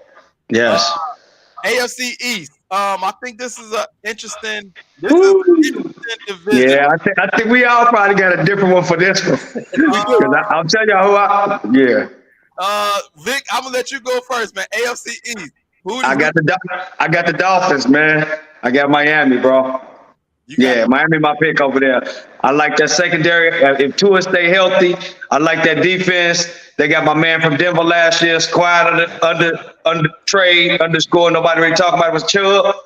AFC East. I think this is an interesting division. Yeah, I think we all probably got a different one for this one. I'll tell y'all who Vic, I'm gonna let you go first, man. AFC East. I got the Dolphins, man. I got Miami, bro. Miami, my pick over there. I like that secondary. If Tua stay healthy, I like that defense. They got my man from Denver last year, squad under trade underscore. Nobody really talking about it was Chubb.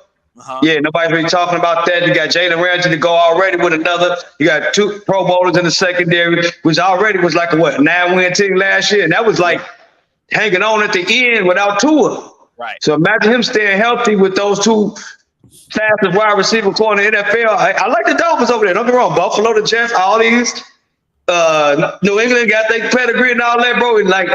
Nobody's really talking about that. You got Jalen Ramsey to go already with another. You got 2 Pro Bowlers in the secondary, which already was like a 9-win team last year, and that was like hanging on at the end without Tua. Right. So imagine him staying healthy with those 2 fastest wide receiver corner in the NFL. I like the Dolphins over there. Don't get wrong. Buffalo, the Jets, all these. New England got their pedigree and all that, bro. And like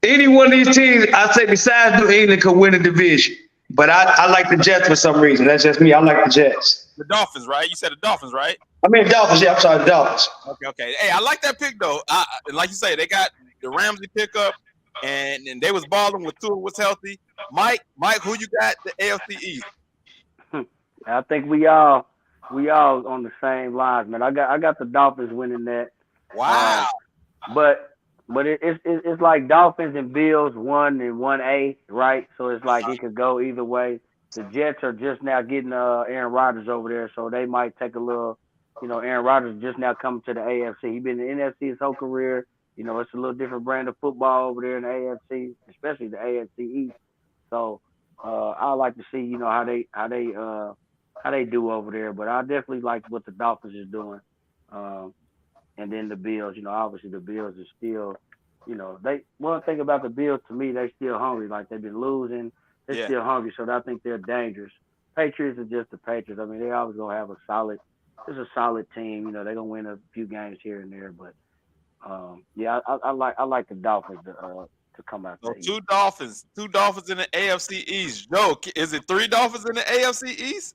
any one of these teams, I say besides New England could win a division. But I like the Jets for some reason. That's just me. I like the Jets. The Dolphins, right? You said the Dolphins, right? I mean Dolphins. Yeah, I'm sorry, the Dolphins. Okay. Hey, I like that pick though. Like you say, they got the Ramsey pickup. And they was balling with Tua was healthy. Mike, who you got the AFC East? I think we all on the same lines, man. I got the Dolphins winning that. Wow. But it's like Dolphins and Bills 1 and 1A, right? So it's like it could go either way. The Jets are just now getting Aaron Rodgers over there, so they might take a little. Aaron Rodgers just now coming to the AFC. He's been in the NFC his whole career. It's a little different brand of football over there in the AFC, especially the AFC East. So I like to see, how they do over there. But I definitely like what the Dolphins is doing. And then the Bills, obviously the Bills are still, one thing about the Bills to me, they still hungry. Like they've been losing, they're still hungry. So I think they're dangerous. Patriots are just the Patriots. I mean, they always gonna have a solid team. They're gonna win a few games here and there, but. I like the Dolphins to come out. So 2 Dolphins in the AFC East. Joe, is it 3 Dolphins in the AFC East?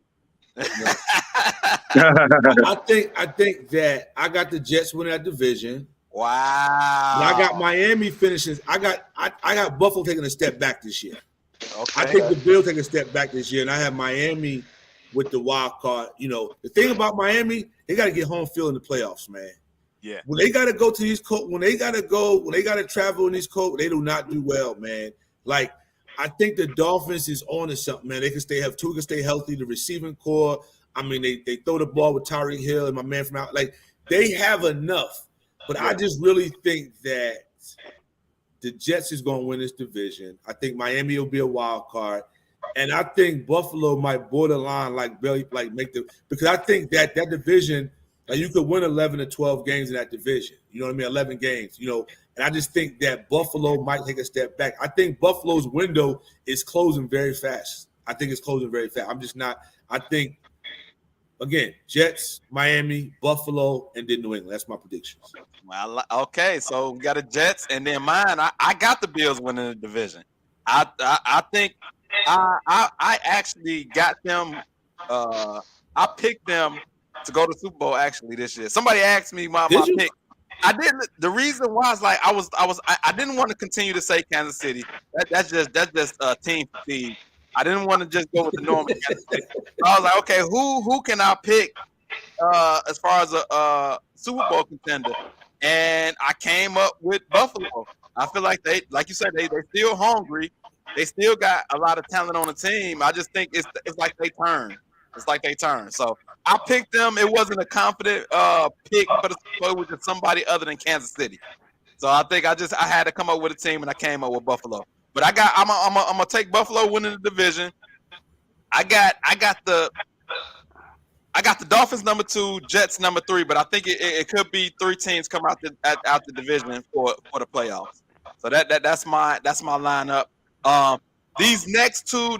I think that I got the Jets winning that division. Wow. And I got Miami finishing. I got Buffalo taking a step back this year. Okay. I think the Bills take a step back this year, and I have Miami with the wild card. The thing about Miami, they got to get home field in the playoffs, man. Yeah. When they got to go to these when they got to travel in these cold, they do not do well, man. Like I think the Dolphins is on to something, man. They can stay healthy. The receiving core. I mean, they throw the ball with Tyreek Hill and my man from out. Like they have enough, but I just really think that the Jets is going to win this division. I think Miami will be a wild card, and I think Buffalo might borderline because I think that division. Like you could win 11 or 12 games in that division. You know what I mean? 11 games. And I just think that Buffalo might take a step back. I think Buffalo's window is closing very fast. I'm just not. I think, again, Jets, Miami, Buffalo, and then New England. That's my predictions. Well, okay, so we got the Jets, and then mine. I got the Bills winning the division. I think I actually got them. I picked them to go to Super Bowl actually this year. Somebody asked me my pick. I didn't. The reason why is like I didn't want to continue to say Kansas City. That's just team fatigue. I didn't want to just go with the normal Kansas City. I was like, okay, who can I pick as far as a Super Bowl contender? And I came up with Buffalo. I feel like they, like you said, they still hungry. They still got a lot of talent on the team. I just think it's like they turn. It's like they turn. So I picked them. It wasn't a confident pick, but it was just somebody other than Kansas City. So I think I had to come up with a team, and I came up with Buffalo. But I'm gonna take Buffalo winning the division. I got the Dolphins number 2, Jets number 3, but I think it could be 3 teams come out the division for the playoffs. So that's my lineup. These next two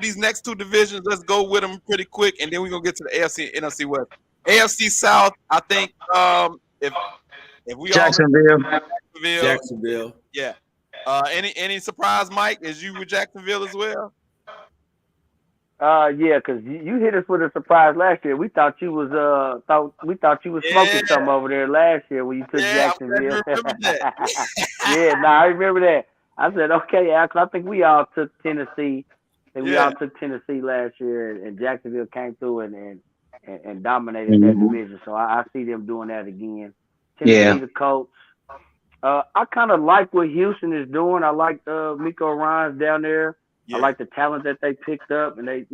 divisions, let's go with them pretty quick, and then we're gonna get to the AFC and NFC West. AFC South, I think if we Jacksonville. Yeah. Any surprise, Mike? Is you with Jacksonville as well? Yeah, because you hit us with a surprise last year. We thought you was smoking something over there last year when you took Jacksonville. I remember that. I said, okay, I think we all took Tennessee. We all took Tennessee last year, and Jacksonville came through and dominated that division. So I see them doing that again. Tennessee, the Colts. I kind of like what Houston is doing. I like Miko Ryans down there. Yeah. I like the talent that they picked up, and they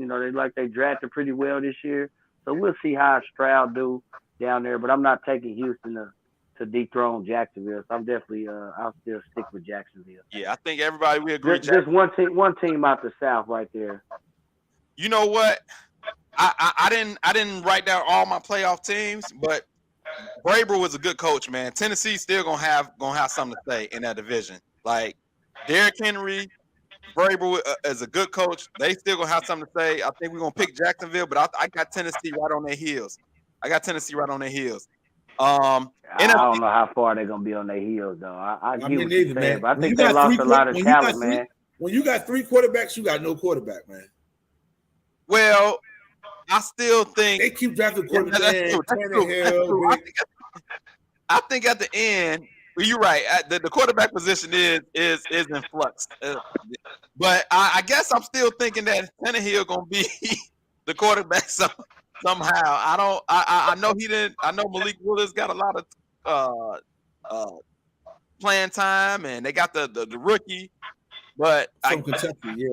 drafted pretty well this year. So we'll see how Stroud do down there. But I'm not taking Houston to dethrone Jacksonville. So I'm definitely I'll still stick with Jacksonville. Yeah, I think everybody we agree. Just one team out the South right there. You know what? I didn't write down all my playoff teams, but Vrabel was a good coach, man. Tennessee's still gonna have something to say in that division. Like Derrick Henry, Vrabel is a good coach. They still gonna have something to say. I think we're gonna pick Jacksonville, but I got Tennessee right on their heels. I don't know how far they're gonna be on their heels, though. I get what you're saying, but I think they lost a lot of talent, man. When you got 3 quarterbacks, you got no quarterback, man. Well, I still think they keep drafting quarterbacks. I think at the end, well, you're right. The quarterback position is in flux, but I guess I'm still thinking that Tannehill gonna be the quarterback somehow. I know he didn't. I know Malik Willis got a lot of playing time, and they got the rookie, but from Kentucky,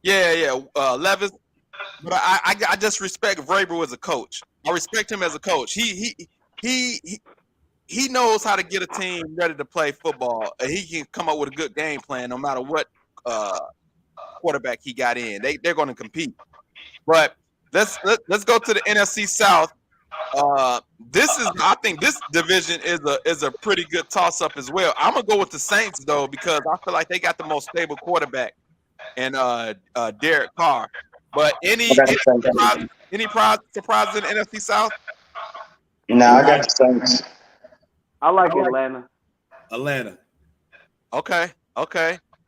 Levis. But I just respect Vrabel as a coach. I respect him as a coach. He knows how to get a team ready to play football. He can come up with a good game plan no matter what quarterback he got in. They're going to compete. But let's go to the NFC South. I think this division is a pretty good toss up as well. I'm gonna go with the Saints though because I feel like they got the most stable quarterback and Derek Carr. But any surprises in the NFC South? No, I got the Saints. I like Atlanta. Okay.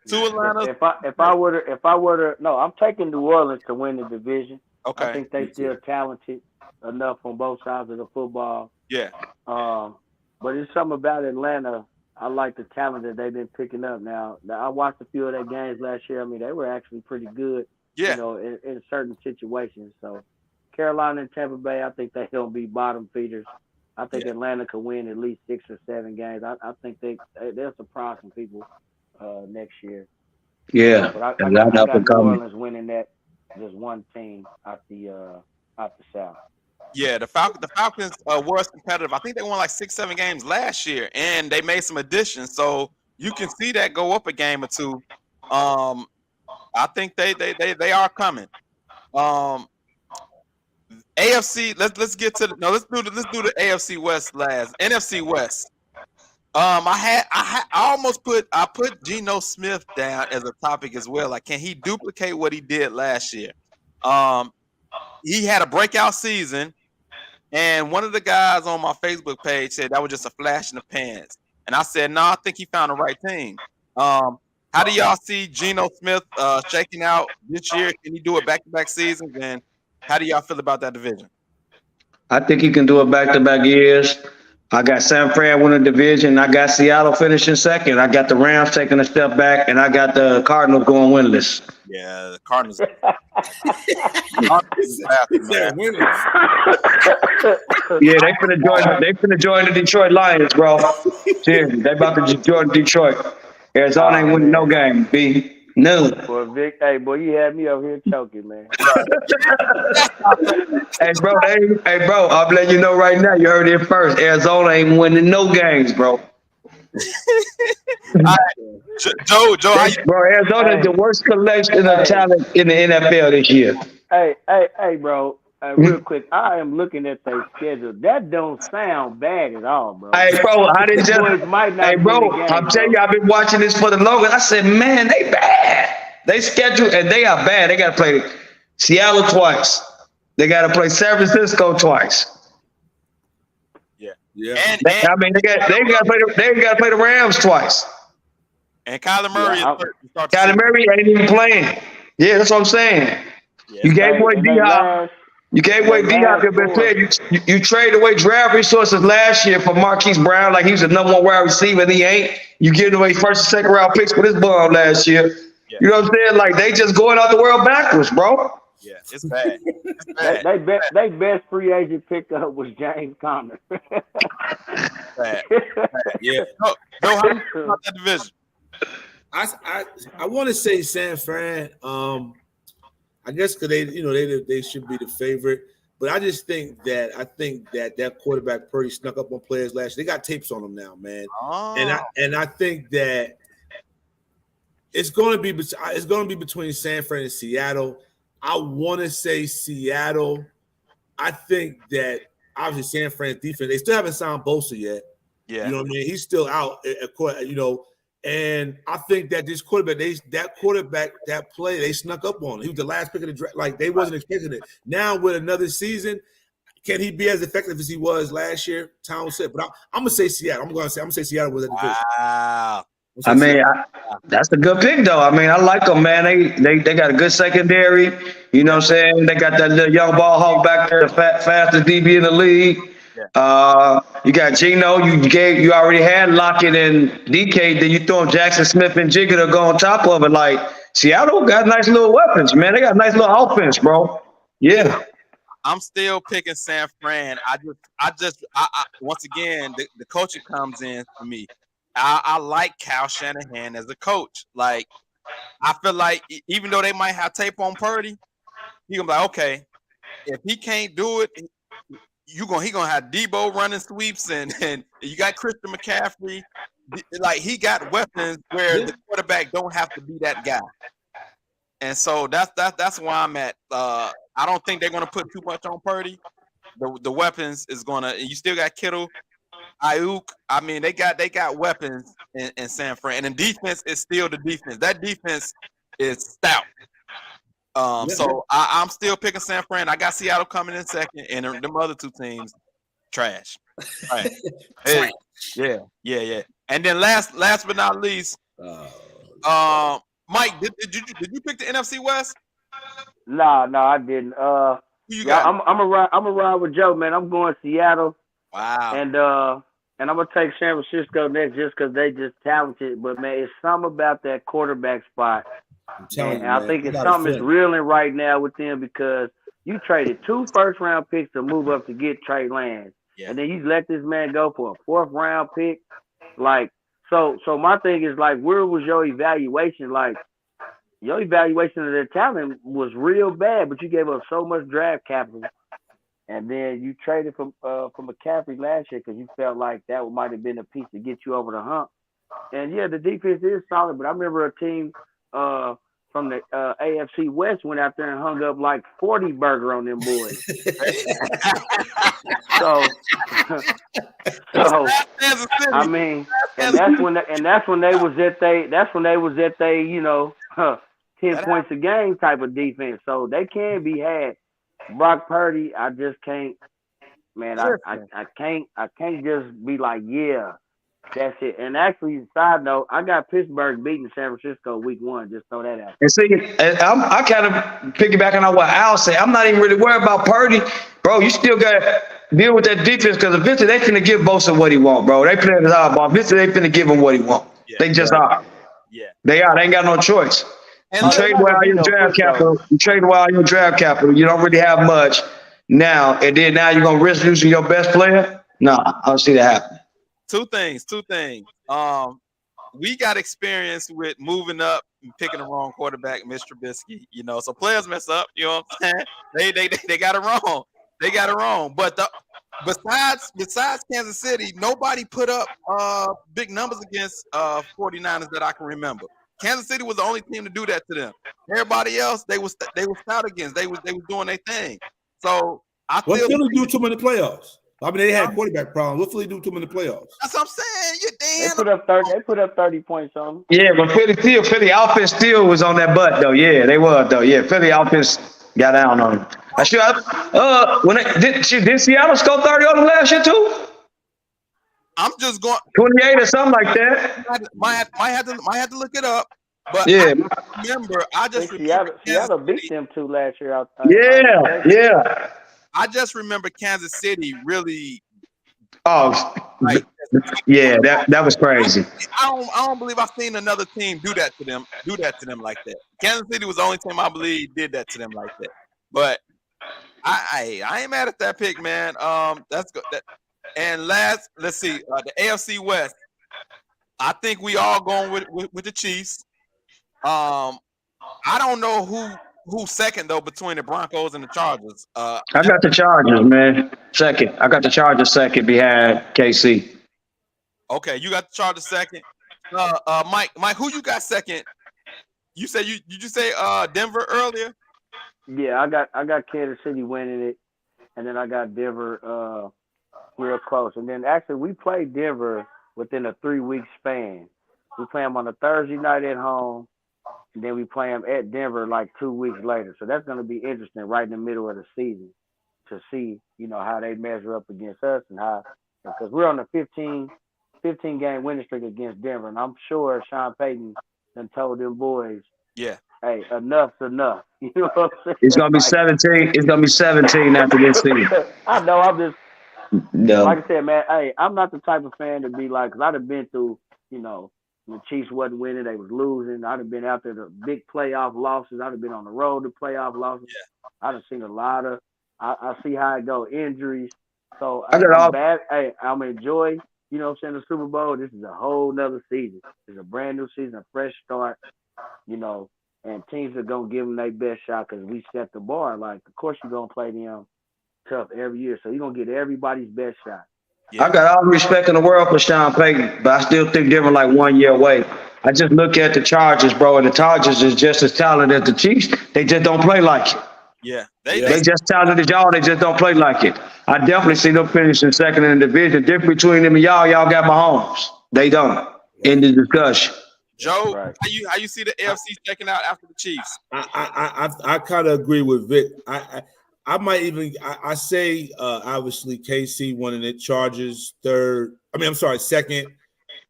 Two Atlanta. If I were to, no, I'm taking New Orleans to win the division. Okay. I think they still talented enough on both sides of the football. Yeah. But there's something about Atlanta. I like the talent that they've been picking up now. I watched a few of their games last year. I mean, they were actually pretty good. Yeah. In certain situations. So Carolina and Tampa Bay, I think they're gonna be bottom feeders. I think Atlanta could win at least 6 or 7 games. I think they'll surprise some people next year. Yeah, But I and that's I up got and New coming. Orleans winning that just one team out the South. Yeah, the Falcons was competitive. I think they won like 6, 7 games last year, and they made some additions. So you can see that go up a game or two. I think they are coming. Um, AFC. Let's get to the no. Let's do the AFC West last. NFC West. I almost put Geno Smith down as a topic as well. Like, can he duplicate what he did last year? Um, he had a breakout season, and one of the guys on my Facebook page said that was just a flash in the pants. And I said, no, I think he found the right team. How do y'all see Geno Smith shaking out this year? Can he do it back-to-back seasons? And how do y'all feel about that division? I think he can do it back-to-back years. I got San Fran winning division. I got Seattle finishing second. I got the Rams taking a step back, and I got the Cardinals going winless. Yeah, the Cardinals. He said winners. Yeah, they finna join the Detroit Lions, bro. Seriously, they about to join Detroit. Arizona ain't winning no game, B. No. Boy, Vic, hey, boy, you had me over here choking, man. Hey, bro, I'm letting you know right now. You heard it first. Arizona ain't winning no games, bro. Joe, how you? Bro, Arizona is the worst collection of talent in the NFL this year. Hey, bro. Real quick, I am looking at their schedule. That don't sound bad at all, bro. Hey, bro, I didn't just. Boys might not Hey, bro, win the game, I'm telling you, bro. I've been watching this for the longest. I said, man, they bad. They schedule and they are bad. They got to play Seattle twice. They got to play San Francisco twice. Yeah. Yeah. They got to play the Rams twice. And Kyler Murray Yeah, is hurt. You start to Kyler see- Murray ain't even playing. Yeah, that's what I'm saying. Yeah. You gave away And they D-Hop. last- You gave away they D-Hop. last You traded away draft resources last year for Marquise Brown like he was the number one wide receiver and he ain't. You giving away first and second round picks for this bum last year. Yeah. You know what I'm saying? Like they just going out the world backwards, bro. Yeah, it's bad. It's bad. They best free agent pickup was James Conner. Bad. Yeah. Joe, how do you feel about that division? I want to say San Fran. I guess because they should be the favorite, but I just think that quarterback Purdy snuck up on players last year. They got tapes on them now, man, Oh. and I think that it's going to be between San Fran and Seattle. I want to say Seattle. I think that obviously San Fran's defense. They still haven't signed Bosa yet. Yeah. You know what I mean? He's still out. And I think that this quarterback, that play, they snuck up on him. He was the last pick of the draft. Like they wasn't expecting it. Now with another season, can he be as effective as he was last year? Tom said, but I'm gonna say Seattle. I'm gonna say Seattle was at the division. Wow. I mean, that's a good pick though. I mean, I like them, man. They got a good secondary. You know what I'm saying? They got that little young ball hawk back there, the fastest DB in the league. You got Geno. You already had Lockett and DK. Then you throw Jackson Smith and Jigga to go on top of it. Like Seattle got nice little weapons, man. They got nice little offense, bro. Yeah. I'm still picking San Fran. I once again, the coaching comes in for me. I like Kyle Shanahan as a coach. Like, I feel like even though they might have tape on Purdy, he gonna be like, okay, if he can't do it, he gonna have Debo running sweeps and you got Christian McCaffrey. Like he got weapons where the quarterback don't have to be that guy. And so that's why I'm at. I don't think they're gonna put too much on Purdy. The weapons is gonna. You still got Kittle, Ayuk. I mean, they got weapons in San Fran, and the defense is still the defense. That defense is stout. So I'm still picking San Fran. I got Seattle coming in second, and them other two teams, trash. Right. Hey, yeah. And then last but not least, Mike, did you pick the NFC West? No, I didn't. Who you got? I'm a ride with Joe, man. I'm going Seattle, Wow. and I'm gonna take San Francisco next just because they just talented. But man, it's something about that quarterback spot. I'm telling you, And I man, think they it's got a something that's fit. reeling right now with them because you traded 2 first-round picks to move up to get Trey Lance. Yeah. And then you let this man go for a 4th-round pick. Like, so my thing is, like, where was your evaluation? Like, your evaluation of their talent was real bad, but you gave up so much draft capital, and then you traded for McCaffrey last year because you felt like that might have been a piece to get you over the hump. And yeah, the defense is solid, but I remember a team from the AFC West went out there and hung up like 40 burger on them boys. so I mean, and that's when they was at they 10 points a game type of defense. So they can be had. Brock Purdy, I just can't, man. I can't just be like, yeah, that's it. And actually, side note, I got Pittsburgh beating San Francisco week 1. Just throw that out. And see, I kind of piggybacking on what Al said. I'm not even really worried about Purdy, bro. You still got to deal with that defense because eventually they finna give Bosa what he want, bro. They playing his hard ball. Eventually they finna give him what he want. Yeah, they just are. Yeah, they are. They ain't got no choice. And you trade away all your draft capital. You trade away all your draft capital. You don't really have much now, and then now you're gonna risk losing your best player. No, I don't see that happen. Two things. We got experience with moving up and picking the wrong quarterback, Mr. Trubisky. So players mess up. You know what I'm saying? They got it wrong. They got it wrong. But besides Kansas City, nobody put up big numbers against 49ers that I can remember. Kansas City was the only team to do that to them. Everybody else, they was stout against. They was doing their thing. So what Philly do to them in the playoffs? I mean, they had quarterback problems. What Philly do to them in the playoffs? That's what I'm saying. You damn. They put up 30 points on them. Yeah, but Philly offense still was on that butt though. Yeah, they was though. Yeah, Philly offense got down on them. When did Seattle score 30 on them last year too? I'm just going 28 or something like that. Might have to look it up. But yeah, I just Seattle beat them too last year. Yeah. I just remember Kansas City really. Oh, yeah, that was crazy. I don't believe I've seen another team do that to them like that. Kansas City was the only team I believe did that to them like that. But I ain't mad at that pick, man. That's good. And last, let's see, the AFC West. I think we all going with the Chiefs. I don't know who's second though between the Broncos and the Chargers. I got the Chargers, man. Second. I got the Chargers second behind KC. Okay, you got the Chargers second. Mike, who you got second? You said did you say Denver earlier? Yeah, I got Kansas City winning it, and then I got Denver real close. And then actually we played Denver within a 3-week span. We play them on a Thursday night at home, and then we play them at Denver like 2 weeks later. So that's going to be interesting right in the middle of the season to see, how they measure up against us and how, because we're on a 15-game winning streak against Denver. And I'm sure Sean Payton done told them boys, yeah, hey, enough's enough. You know what I'm saying? It's going to be 17. It's going to be 17 after this season. I know. I'm just, no. Like I said, man, hey, I'm not the type of fan to be like, because I'd have been through, the Chiefs wasn't winning, they was losing. I'd have been out there to big playoff losses. I'd have been on the road to playoff losses. Yeah. I'd have seen a lot of, I see how it go, injuries. So I'm enjoy, the Super Bowl. This is a whole nother season. It's a brand new season, a fresh start, and teams are going to give them their best shot because we set the bar. Like, of course you're going to play them tough every year. So you're going to get everybody's best shot. Yeah. I got all the respect in the world for Sean Payton, but I still think Denver like 1 year away. I just look at the Chargers, bro, and the Chargers is just as talented as the Chiefs. They just don't play like it. Yeah. They just talented as y'all. They just don't play like it. I definitely see them finishing second in the division. The difference between them and y'all got Mahomes. They don't. In the discussion. Joe, right. How you see the AFC checking out after the Chiefs? I kind of agree with Vic. I might even I say obviously KC winning it, Chargers second,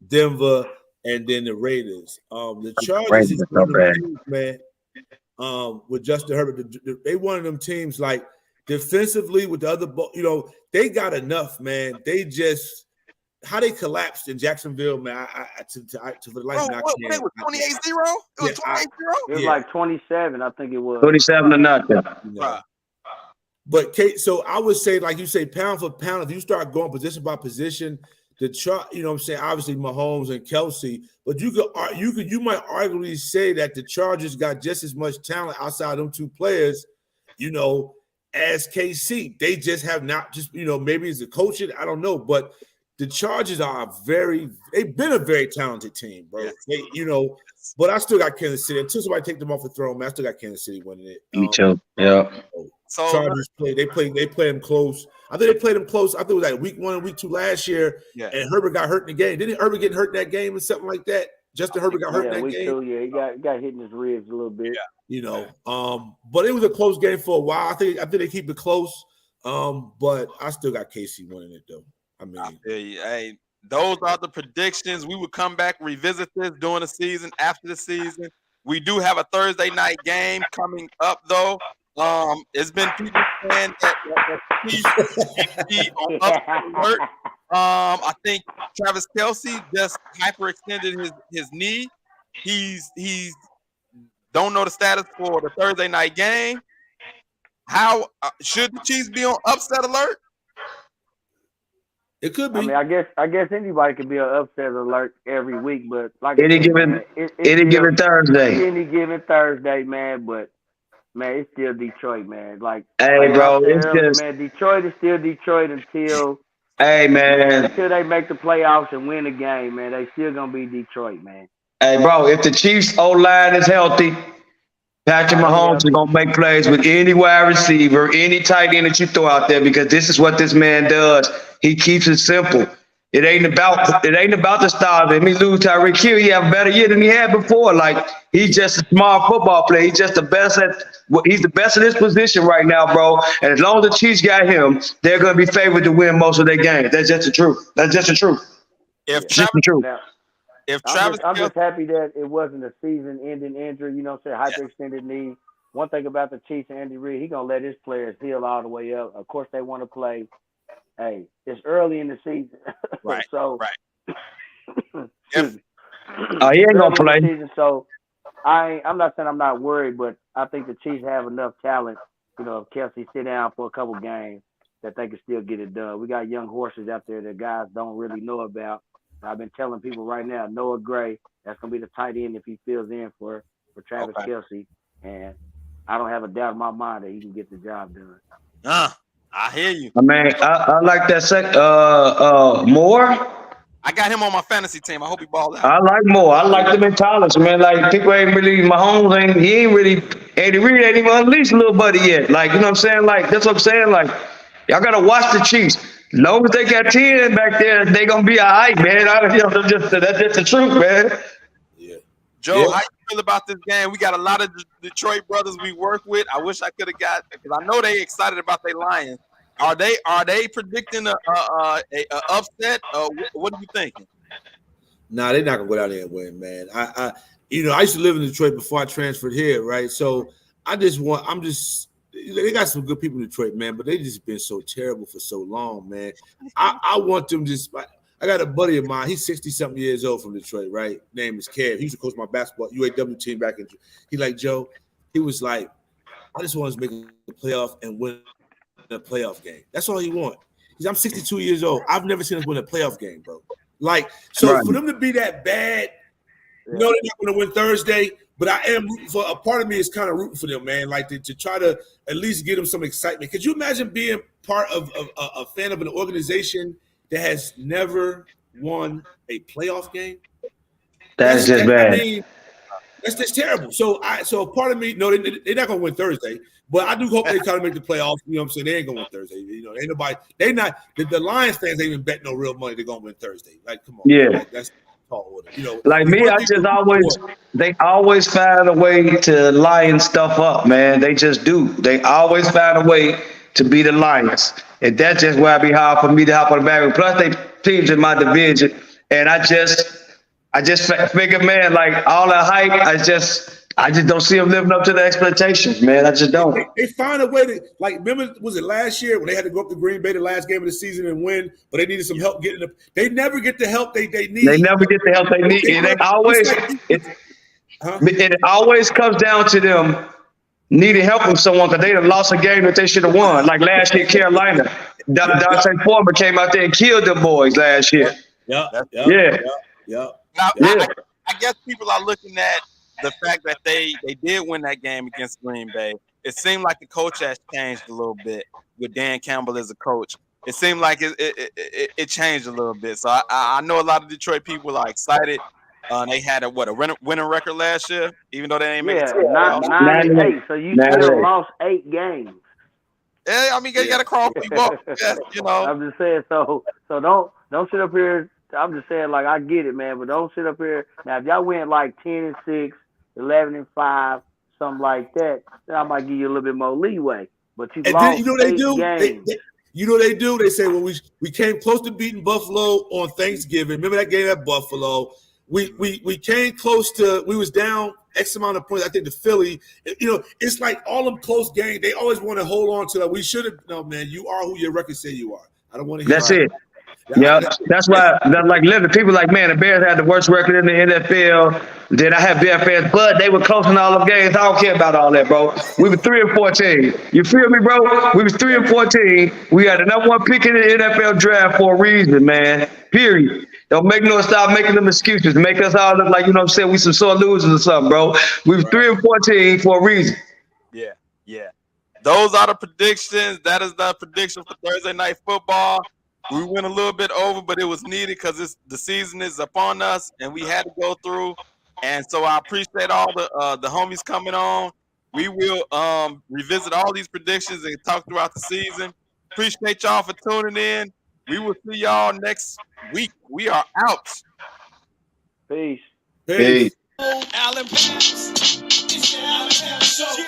Denver, and then the Raiders. The Chargers is one of them teams, man. With Justin Herbert, they one of them teams like defensively with the other, they got enough, man. They just how they collapsed in Jacksonville, man. For the life of me, it was 28-0. It was 28-0. It was like 27, I think it was 27-0. Right. But so I would say, like you say, pound for pound, if you start going position by position, the chart, you know what I'm saying? Obviously Mahomes and Kelsey, but you might arguably say that the Chargers got just as much talent outside of them two players, you know, as KC. They just have not just, you know, maybe it's the coaching, I don't know, but the Chargers are they've been a very talented team, bro. Yes. They, you know, but I still got Kansas City. Until somebody take them off the throne, man, I still got Kansas City winning it. Me too. Yeah. So Chargers they play them close. I think they played them close. I think it was like week 1 and week 2 last year. Yeah. And Herbert got hurt in the game. Didn't Herbert get hurt in that game or something like that? Justin Herbert got hurt in that week game. 2, yeah, he got hit in his ribs a little bit. Yeah. You know, but it was a close game for a while. I think they keep it close. But I still got KC winning it though. I mean, hey, those are the predictions. We will come back, revisit this during the season, after the season. We do have a Thursday night game coming up, though. It's been people saying that the Chiefs be on upset alert. I think Travis Kelce just hyperextended his knee. He's don't know the status for the Thursday night game. How should the Chiefs be on upset alert? it could be. I mean, I guess anybody can be an upset alert every week, but like Any given Thursday. any given Thursday, man. But man, it's still Detroit, man. Like, Hey, bro, I said it's earlier, just man, Detroit is still Detroit until hey man. they make the playoffs and win the game, man. They still gonna be Detroit, man. Hey, bro, if the Chiefs O-line is healthy, Patrick Mahomes is gonna make plays with any wide receiver, any tight end that you throw out there, because this is what this man does. He keeps it simple. It ain't about the style. If he lose Tyreek Hill, he have a better year than he had before. Like, he's just a smart football player. He's just the best he's the best in his position right now, bro. And as long as the Chiefs got him, they're gonna be favored to win most of their games. That's just the truth. That's just the truth. If Just the truth. Now, Travis I'm just happy that it wasn't a season-ending injury. You know what I'm saying? Hyperextended knee. One thing about the Chiefs and Andy Reid, he gonna let his players heal all the way up. Of course, they want to play. Hey, it's early in the season, Right, so right. He ain't gonna play. Season, so I'm not saying I'm not worried, but I think the Chiefs have enough talent. You know, if Kelsey sit down for a couple games, that they can still get it done. We got young horses out there that guys don't really know about. I've been telling people right now, Noah Gray, that's gonna be the tight end if he fills in for Travis Kelce, and I don't have a doubt in my mind that he can get the job done. I hear you. I mean, I like that Moore. I got him on my fantasy team. I hope he balled out. I like Moore. I like the mentality, man. Like, people ain't really Mahomes Andy Reid ain't even unleashed little buddy yet. Like, you know what I'm saying? Like, that's what I'm saying. Like, y'all gotta watch the Chiefs. As long as they got 10 back there, they gonna be all right, man. That's just the truth, man. Yeah. Joe, how you feel about this game? We got a lot of Detroit brothers we work with. I wish I could have got, because I know they excited about their Lions. Are they predicting a upset? What are you thinking? Nah, they're not gonna go down there and win, man. I used to live in Detroit before I transferred here, right? So they got some good people in Detroit, man, but they just been so terrible for so long, man. I want them I got a buddy of mine, he's 60-something years old from Detroit, right? Name is Kev. He used to coach my basketball UAW team back in. He like, Joe, he was like, I just want to make a playoff and win a playoff game. That's all he want. I'm 62 years old. I've never seen us win a playoff game, bro. Like, so Right. for them to be that bad, they're not going to win Thursday, but I am rooting for, a part of me is kind of rooting for them, man, like to try to at least get them some excitement. Could you imagine being part of a fan of an organization that has never won a playoff game? That's just bad. I mean, that's just terrible. So part of me, no, they're not going to win Thursday, but I do hope they try to make the playoffs. You know what I'm saying? They ain't going to win Thursday. You know, ain't nobody. They not the Lions fans ain't even bet no real money they're going to win Thursday. Like, come on, Yeah. like, that's tall order. You know, Like me, they always find a way to line stuff up, man. They just do. They always find a way to beat the Lions. And that's just why it be hard for me to hop on the back. Plus, they teams in my division. And I just figure, man, like all that hype, I just don't see them living up to the expectations, man. I just don't. They find a way to, like, remember, was it last year when they had to go up to Green Bay the last game of the season and win, but they needed some help getting the. They never get the help they need. They never get the help they need. And it always comes down to them needing help from someone because they done lost a game that they should have won. Like last year, Carolina. Dante Foreman came out there and killed them boys last year. Yeah. That's- Yeah. Yeah. Now, Yeah. I guess people are looking at the fact that they did win that game against Green Bay. It seemed like the coach has changed a little bit with Dan Campbell as a coach. It seemed like it changed a little bit. So I know a lot of Detroit people are excited. They had a winning record last year, even though they ain't make it Yeah, to the playoffs. 9-8. So you still 9-8. lost 8 games. Yeah, I mean, you got to crawl people up. Yes, you know. I'm just saying. So don't sit up here. I'm just saying, like, I get it, man, but don't sit up here. Now, if y'all went like 10-6, 11-5, something like that, then I might give you a little bit more leeway. But you And lost then you know what they 8 do? games. You know what they do? They say, well, we came close to beating Buffalo on Thanksgiving. Remember that game at Buffalo? We came close to, we was down X amount of points, I think, to Philly. You know, it's like all them close games. They always want to hold on to that. We should have, no, man, you are who your record say you are. I don't want to hear That's that. it. Yeah, that's why. Like, literally, people like, man, the Bears had the worst record in the NFL. Then I have Bears fans, but they were close in all them games. I don't care about all that, bro. We were 3-14. You feel me, bro? We was 3-14. We had the #1 pick in the NFL draft for a reason, man. Period. Don't stop making them excuses. Make us all look like, you know what I'm saying, we some sore losers or something, bro. We was 3-14 for a reason. Yeah. Those are the predictions. That is the prediction for Thursday Night Football. We went a little bit over, but it was needed because the season is upon us, and we had to go through. And so I appreciate all the homies coming on. We will revisit all these predictions and talk throughout the season. Appreciate y'all for tuning in. We will see y'all next week. We are out. Peace. Peace. Allen Pals. It's the Allen Pals Show.